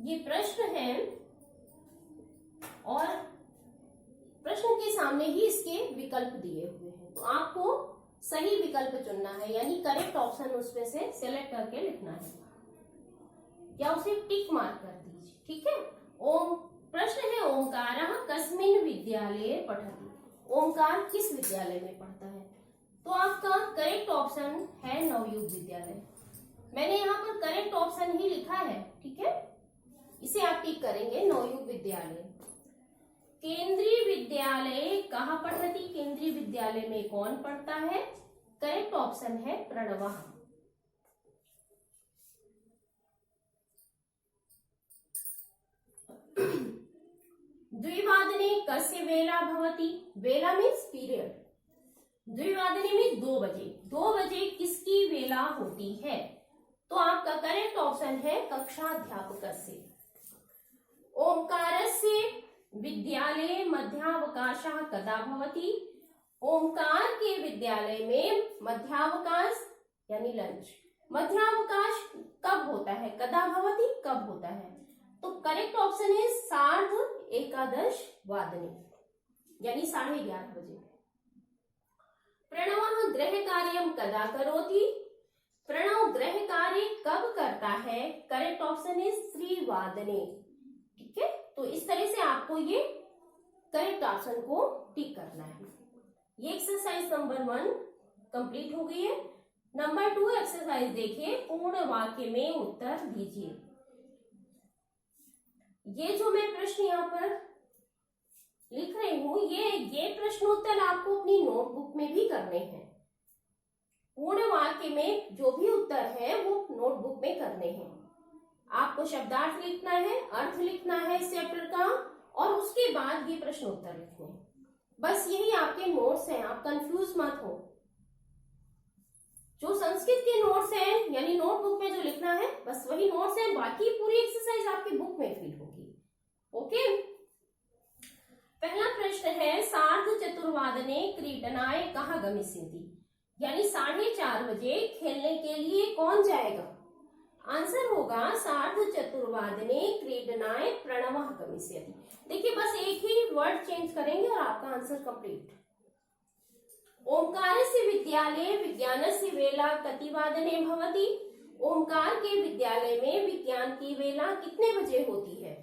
ये प्रश्न है और प्रश्न के सामने ही इसके विकल्प दिए हुए हैं, तो आपको सही विकल्प चुनना है, यानी करेक्ट ऑप्शन उसमें से सेलेक्ट करके लिखना है या उसे टिक मार्क कर दीजिए। ठीक है। ओम प्रश्न है, ओंकारः कस्मिन् विद्यालये पठति। ओंकार किस विद्यालय में पढ़ता है? तो आपका करेक्ट ऑप्शन है नवयुग विद्यालय। मैंने यहाँ पर करेक्ट ऑप्शन ही लिखा है। ठीक है, इसे आप टिक करेंगे, नवयुग विद्यालय। केंद्रीय विद्यालय कहाँ पढ़ती? केंद्रीय विद्यालय में कौन पढ़ता है? करेक्ट ऑप्शन है प्रणवः। द्विवादने कस्य वेला भवति? वेला मीन्स पीरियड। द्विवादने में 2 बजे। 2 बजे किसकी वेला होती है? तो आपका करेक्ट ऑप्शन है कक्षाध्यापकस्य। ओंकारस्य विद्यालये मध्यावकाशः कदा भवति? ओंकार के विद्यालय में मध्यावकाश यानी लंच, मध्यावकाश कब होता है? कदा भवति, कब होता है? तो करेक्ट ऑप्शन है 11:30 यानी 11:30 बजे। प्रणवः गृह कार्यं कदा करोति? प्रणव गृह कार्य कब करता है? करेक्ट ऑप्शन है 3:00। ठीक है, तो इस तरह से आपको ये करेक्ट ऑप्शन को टिक करना है। ये एक्सरसाइज नंबर 1 कंप्लीट हो गई है। नंबर 2 एक्सरसाइज देखिए, पूर्ण वाक्य में उत्तर दीजिए। ये जो मैं प्रश्न यहाँ पर लिख रही हूँ, ये प्रश्नोत्तर आपको अपनी नोटबुक में भी करने हैं। पूर्ण वाक्य में जो भी उत्तर है वो नोटबुक में करने हैं। आपको शब्दार्थ लिखना है, अर्थ लिखना है इस चैप्टर का, और उसके बाद ये प्रश्नोत्तर लिखने हैं। बस यही आपके नोट्स हैं, आप कंफ्यूज मत हो। जो संस्कृत के नोट्स हैं यानी नोटबुक में जो लिखना है बस वही नोट्स हैं, बाकी पूरी एक्सरसाइज आपकी बुक में फिल होगी। ओके, पहला प्रश्न है सार्ध चतुर्वादने क्रीडनाय कहाँ गमिष्यन्ति, यानी 4:30 बजे खेलने के लिए कौन जाएगा। आंसर होगा सार्ध चतुर्वादने क्रीडनाय प्रणवः गमिष्यति। देखिए बस एक ही वर्ड चेंज करेंगे और आपका आंसर कंप्लीट। ओंकारस्य विद्यालये विज्ञानस्य वेला कतिवादने भवति, ओंकार के विद्यालय में विज्ञान की वेला कितने बजे होती है।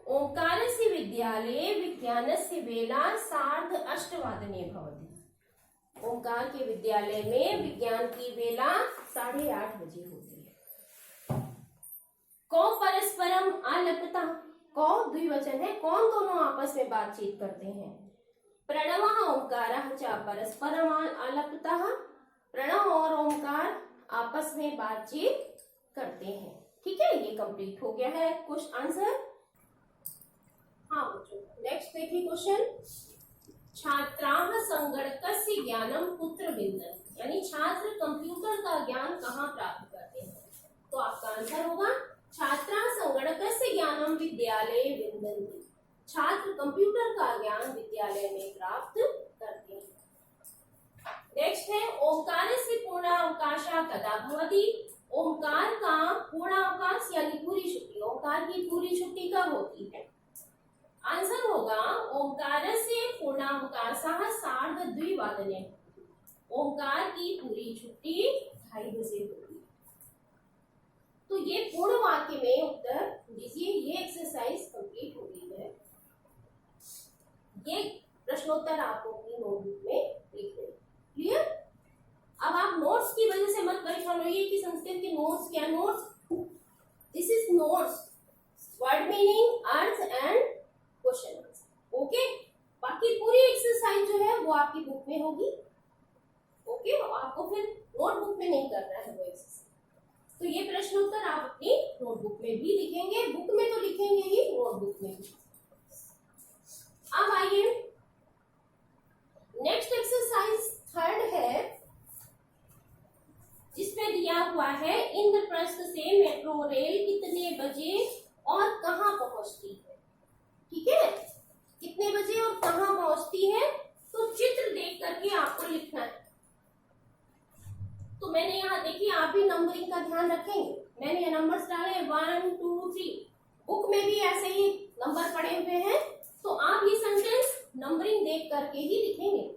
ओंकारस्य विद्यालये विज्ञानस्य वेला 8:30 भवति, ओंकार के विद्यालय में विज्ञान की वेला 8:30 बजे होती है। कौ परस्परम अलपता, कौ द्विवचन है, कौन दोनों आपस में बातचीत करते हैं। प्रणवः ओंकारः च परस्परम अलपतः, प्रणव और ओंकार आपस में बातचीत करते हैं। ठीक है, ये कंप्लीट हो गया है कुछ आंसर। हाँ बच्चों, नेक्स्ट देखिए क्वेश्चन। छात्राः संगणकस्य ज्ञानं कुत्र विन्दन्ति, यानी छात्र कंप्यूटर का ज्ञान कहाँ प्राप्त करते हैं। तो आपका आंसर होगा छात्राः संगणकस्य ज्ञानं विद्यालये विन्दन्ति, छात्र कंप्यूटर का ज्ञान विद्यालय में प्राप्त करते हैं। नेक्स्ट है ओंकारस्य पूर्णावकाशः कदा भवति, ओंकार का पूर्णावकाश यानी पूरी छुट्टी, ओंकार की पूरी छुट्टी कब होती है। आंसर होगा ओंकारस्य पूर्णावकाशः 2:30, ओंकार की पूरी छुट्टी 2:30 बजे होती है। तो ये पूर्ण वाक्य में उत्तर दीजिए। ये एक्सरसाइज कंप्लीट हो गई है। ये प्रश्नोत्तर आपको अपनी नोटबुक में लिख दें। क्लियर। अब आप नोट्स की वजह से मत परेशान होइए कि संस्कृत के नोट्स क्या। Notes, this is notes, word meaning, earth and question answer. Okay, बाकी पूरी एक्सरसाइज जो है वो आपकी बुक में होगी। ओके, आपको फिर नोटबुक में नहीं करना है वो एक्सरसाइज। तो ये प्रश्नोत्तर आप अपनी नोटबुक में भी लिखेंगे, बुक में तो लिखेंगे ही, नोटबुक में भी। अब आइए नेक्स्ट एक्सरसाइज थर्ड है, जिसमें दिया हुआ है इंद्रप्रस्थ से मेट्रो रेल कितने बजे और कहां पहुंचती है। ठीक है, कितने बजे और कहां पहुंचती है, तो चित्र देख करके आपको लिखना है। तो मैंने यहाँ देखिए, आप भी नंबरिंग का ध्यान रखेंगे। मैंने ये नंबर्स डाले 1 2 3, बुक में भी ऐसे ही नंबर पड़े हुए हैं, तो आप ये सेंटेंस नंबरिंग देख करके ही लिखेंगे।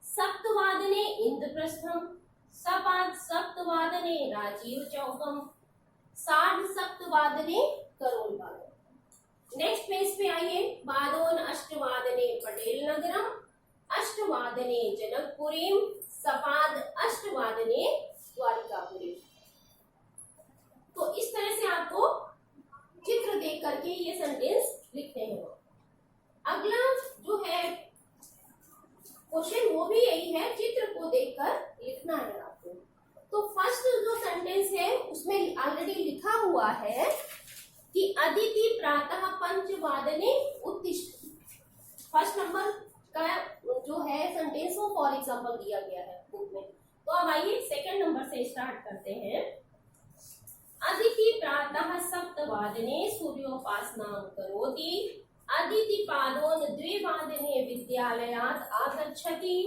सप्तवादने इंद्रप्रस्थम, सप्तवादने राजीव चौकम, 7:30 करोल बाग। नेक्स्ट पेज पे आइए। बादोन 8:00 पटेल नगरम, 8:00 जनकपुरीम, सपाद 8:00 द्वारिकापुरी। तो इस तरह से आपको चित्र देख करके ये सेंटेंस लिखने हैं। अगला जो है क्वेश्चन वो भी यही है, चित्र को देखकर लिखना है आपको। तो फर्स्ट जो सेंटेंस है उसमें ऑलरेडी लिखा हुआ है कि अदिति प्रातः 5:00 उत्तिष्ठति। फर्स्ट नंबर का जो है सेंटेंस वो फॉर एग्जांपल दिया गया है बुक में। तो अब आइए सेकंड नंबर से स्टार्ट करते हैं। अदिति प्रातः 7:00 सूर्योपासनां करोति, अदिति पादोन 2:00 विद्यालयात् आगच्छति,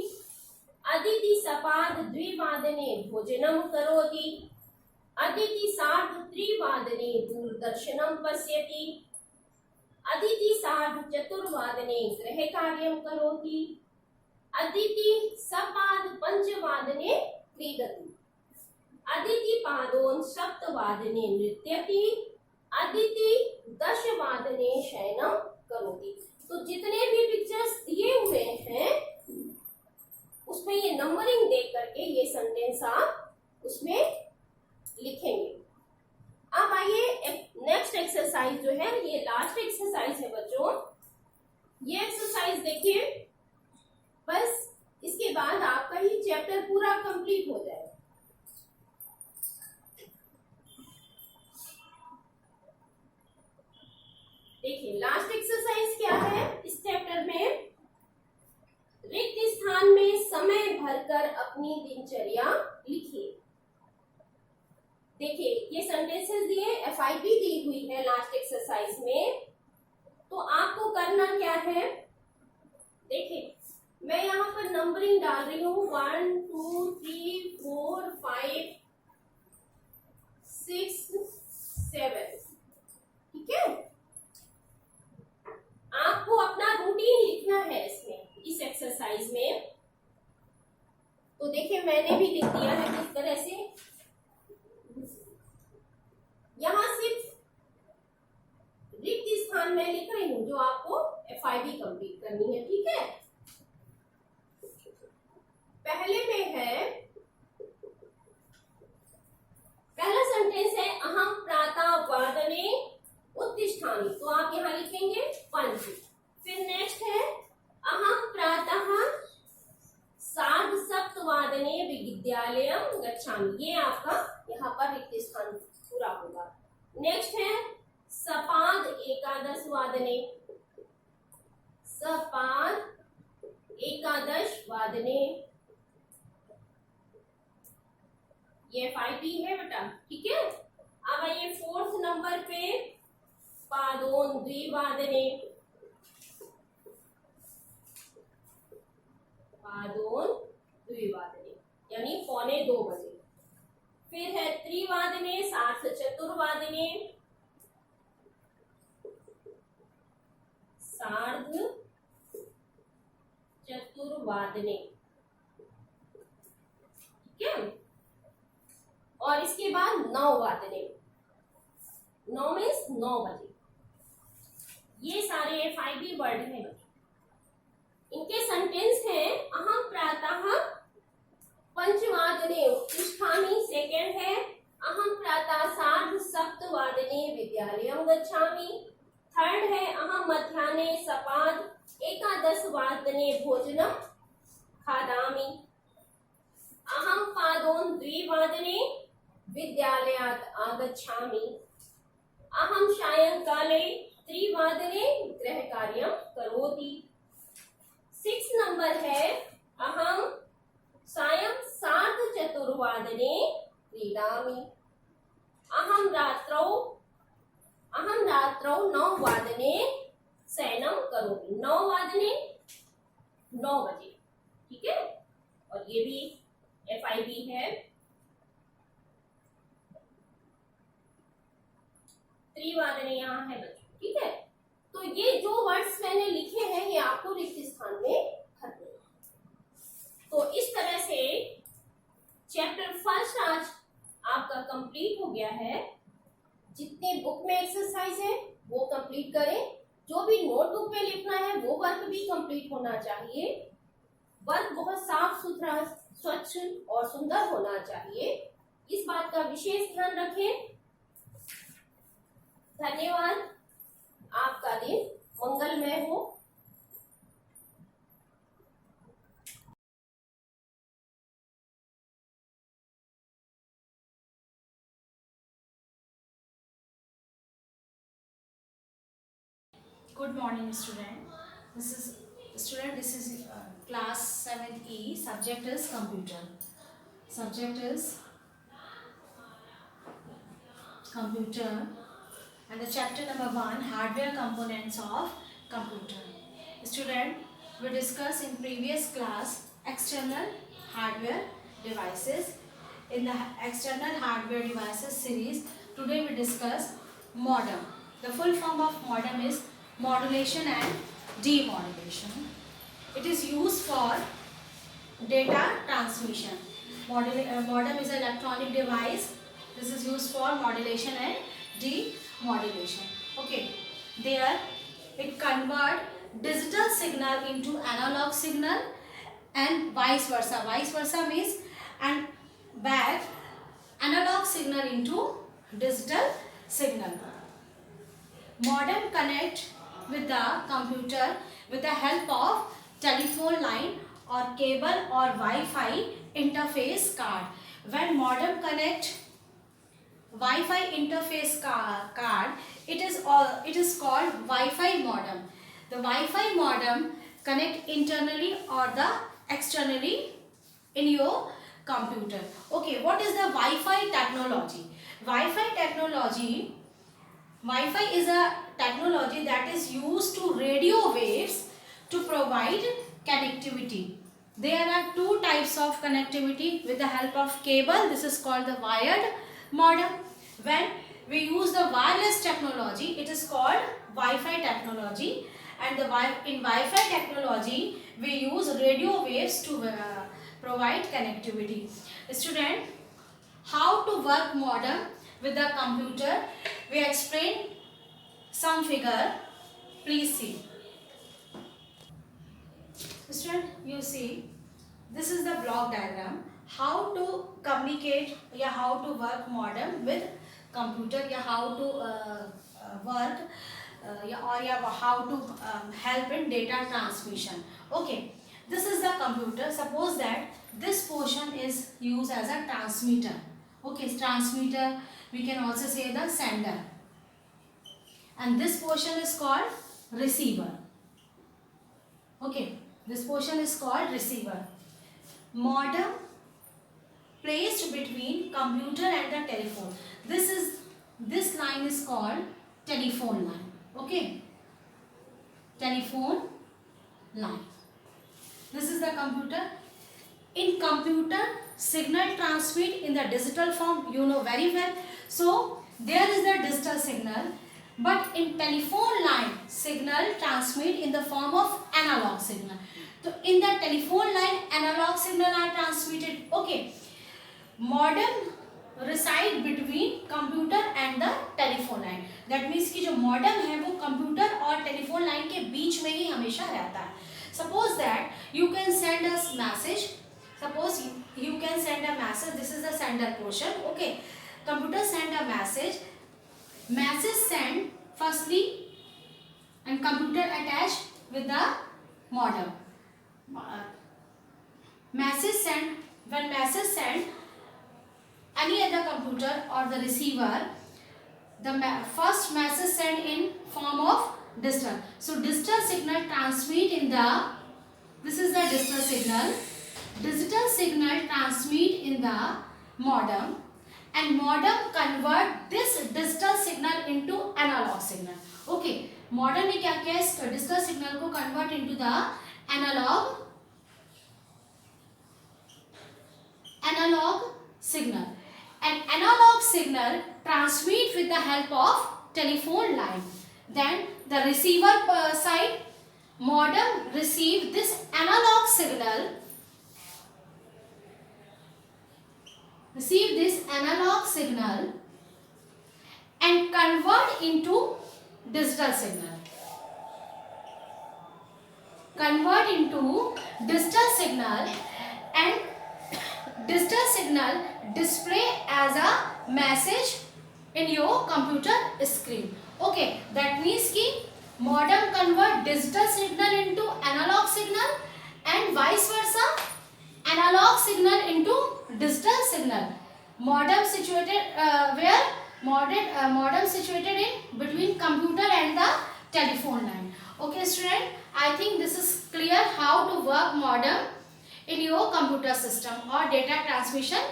अदिति सपाद 2:00 भोजनं करोति, अदिति 3:30 दूरदर्शनं पश्यति, अदिति 4:15 गृहकार्यं करोति, अदिति सपाद 5:00 क्रीडति, अदिति पादोन 7:00 नृत्यति, अदिति 10:00 शयनं करोति। तो जितने भी पिक्चर्स दिए हुए हैं उसमें ये नंबरिंग देख करके ये सेंटेंस आप उसमें लिखेंगे। अब आइए नेक्स्ट एक्सरसाइज जो है देखिए, बस इसके बाद आपका ही चैप्टर पूरा कंप्लीट हो जाएगा। देखिए लास्ट एक्सरसाइज क्या है इस चैप्टर में, रिक्त स्थान में समय भरकर अपनी दिनचर्या लिखिए। देखिए ये सेंटेंसेस दिए, FIB दी हुई है लास्ट एक्सरसाइज में, तो आपको करना क्या है, देखिए मैं यहाँ पर नंबरिंग डाल रही हूँ 1 2 3 4 5 6 7, ठीक है। आपको अपना रूटीन लिखना है इसमें, इस एक्सरसाइज में। तो देखिए मैंने भी लिख दिया है किस तरह से, यहां सिर्फ रिक्त स्थान में लिख रही हूं जो आपको FIB कंप्लीट करनी है, ठीक है। पहले में है, पहला सेंटेंस है अहम प्रातः वादने उत्तिष्ठामि, तो आप यहाँ लिखेंगे 5। फिर नेक्स्ट है अहम प्रातः सार्धसप्तवादने विद्यालयं गच्छामि, ये आपका यहाँ पर रिक्त स्थान पूरा होगा। नेक्स्ट है सपाद एकादश वादने, सपाद एकादश वादने, ये FIB है बेटा, ठीक है। अब आइए 4th नंबर पे, पादोन द्विवादने, पादोन द्विवादने यानी 1:45 बजे। फिर है त्रिवादने सार्ध चतुर्वादने, सार्ध चतुर्वादने, ठीक है। और इसके बाद 9 वादने, 9 मीन्स 9 बजे। ये सारे FIB वर्ड हैं, इनके सेंटेंस हैं अहम प्रातः पंचवादने उत्तिष्ठामि, सेकंड है अहम प्रातः सार्ध सप्तवादने विद्यालयं गच्छामि, थर्ड है अहम मध्याह्ने सपाद एकादश वादने भोजनं खादामि, अहम पादोन द्विवादने विद्यालयात् आगच्छामि, अहम सायंकाले त्रिवादने गृहकार्यं करोति। 6 नंबर है अहम सायं सार्ध चतुर्वादने क्रीडामि, अहम रात्रौ 9 वादने शयनं करोमि, 9 वादने 9 बजे, ठीक है। और ये भी FIB है। त्रिवादने यहाँ है बच्चों, ठीक है। तो ये जो वर्ड्स मैंने लिखे हैं ये आपको रिक्त स्थान में भरने हैं। तो इस तरह से चैप्टर 1 आज आपका कंप्लीट हो गया है। जितने बुक में एक्सरसाइज है वो कंप्लीट करें, जो भी नोटबुक में लिखना है वो वर्क भी कंप्लीट होना चाहिए। वर्क बहुत साफ सुथरा, स्वच्छ और सुंदर होना चाहिए, इस बात का विशेष ध्यान रखें। धन्यवाद, आपका दिन मंगलमय हो। Good morning, student. This is class 7E. Subject is computer. Subject is computer, and the chapter number 1, hardware components of computer. Student, we discussed in previous class external hardware devices. In the external hardware devices series, today we discuss modem. The full form of modem is modulation and demodulation. It is used for data transmission. Modem is an electronic device. This is used for modulation and demodulation. Okay, there it convert digital signal into analog signal and vice versa. Vice versa means and back analog signal into digital signal. Modem connect with the computer with the help of telephone line or cable or Wi-Fi interface card. When modem connect Wi-Fi interface card, it is called Wi-Fi modem. The Wi-Fi modem connect internally or the externally in your computer. Okay, what is the Wi-Fi technology? Wi-Fi is a technology that is used to radio waves to provide connectivity. There are two types of connectivity with the help of cable. This is called the wired modem. When we use the wireless technology, it is called Wi-Fi technology. And in Wi-Fi technology, we use radio waves to provide connectivity. Student, how to work modem with the computer? We explain some figure. Please see. Student, you see, this is the block diagram. How to communicate or how to work modem with computer, or how to work or how to help in data transmission. Okay, this is the computer. Suppose that this portion is used as a transmitter. Okay, transmitter, we can also say the sender. And this portion is called receiver. Okay, this portion is called receiver. Modem placed between computer and the telephone. This line is called telephone line. Okay, telephone line. This is the computer. In computer, signal transmit in the digital form, you know very well. So there is the digital signal, but in telephone line, signal transmit in the form of analog signal. So in the telephone line, analog signal are transmitted. Okay, modem reside between computer and the telephone line. That means कि जो modem है वो computer और telephone line के बीच में ही हमेशा रहता है. Suppose that you can send us message. Suppose you can send a message. This is the sender portion. Okay, computer send a message. Message send firstly, and computer attached with the modem. Message send. When message send, any other computer or the receiver, the first message sent in form of digital. So digital signal transmit in the, this is the digital signal. Digital signal transmit in the modem, and modem convert this digital signal into analog signal. Okay, modem ने क्या किया इस digital signal को convert into the analog signal. An analog signal transmit with the help of telephone line. Then the receiver side, modem receive this analog signal, and convert into digital signal. And digital signal display as a message in your computer screen. Okay, that means कि modem convert digital signal into analog signal and vice versa, analog signal into digital signal. Modem situated where modem situated in between computer and the telephone line. Okay student, I think this is clear how to work modem in your computer system or data transmission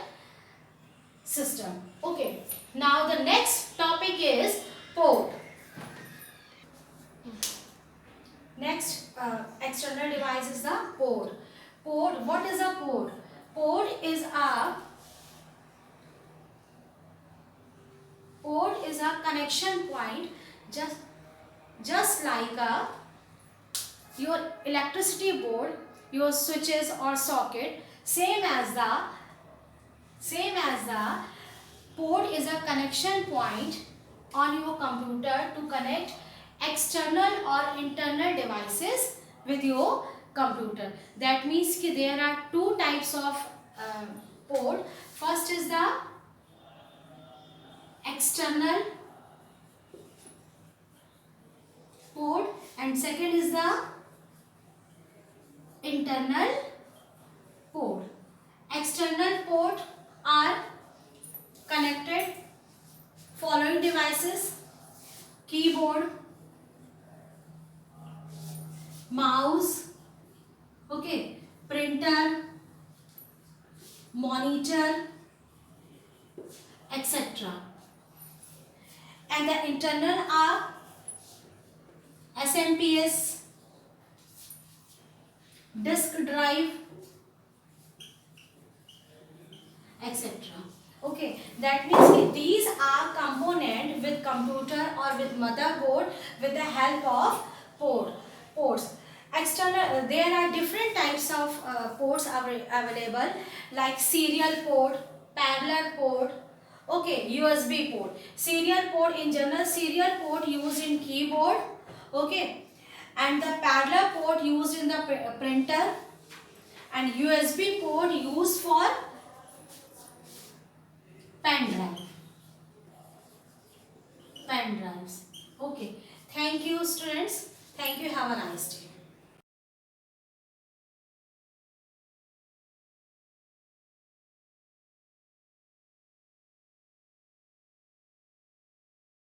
system. Okay, now the next topic is port. Next external device is the port. Port, what is a port? Port is a connection point, just like your electricity board, your switches or socket. Same as the port is a connection point on your computer to connect external or internal devices with your computer. That means कि there are two types of port. First is the external port, and second is the internal port. External port are connected following devices: keyboard, mouse, okay, printer, monitor, etc. And the internal are SMPS, disk drive, etc. Okay, that means these are component with computer or with motherboard with the help of ports. External, there are different types of ports available, like serial port, parallel port, okay, USB port. Serial port, in general, serial port used in keyboard, okay, and the parallel port used in the printer, and USB port used for pen drives. Okay, thank you students, thank you, have a nice day.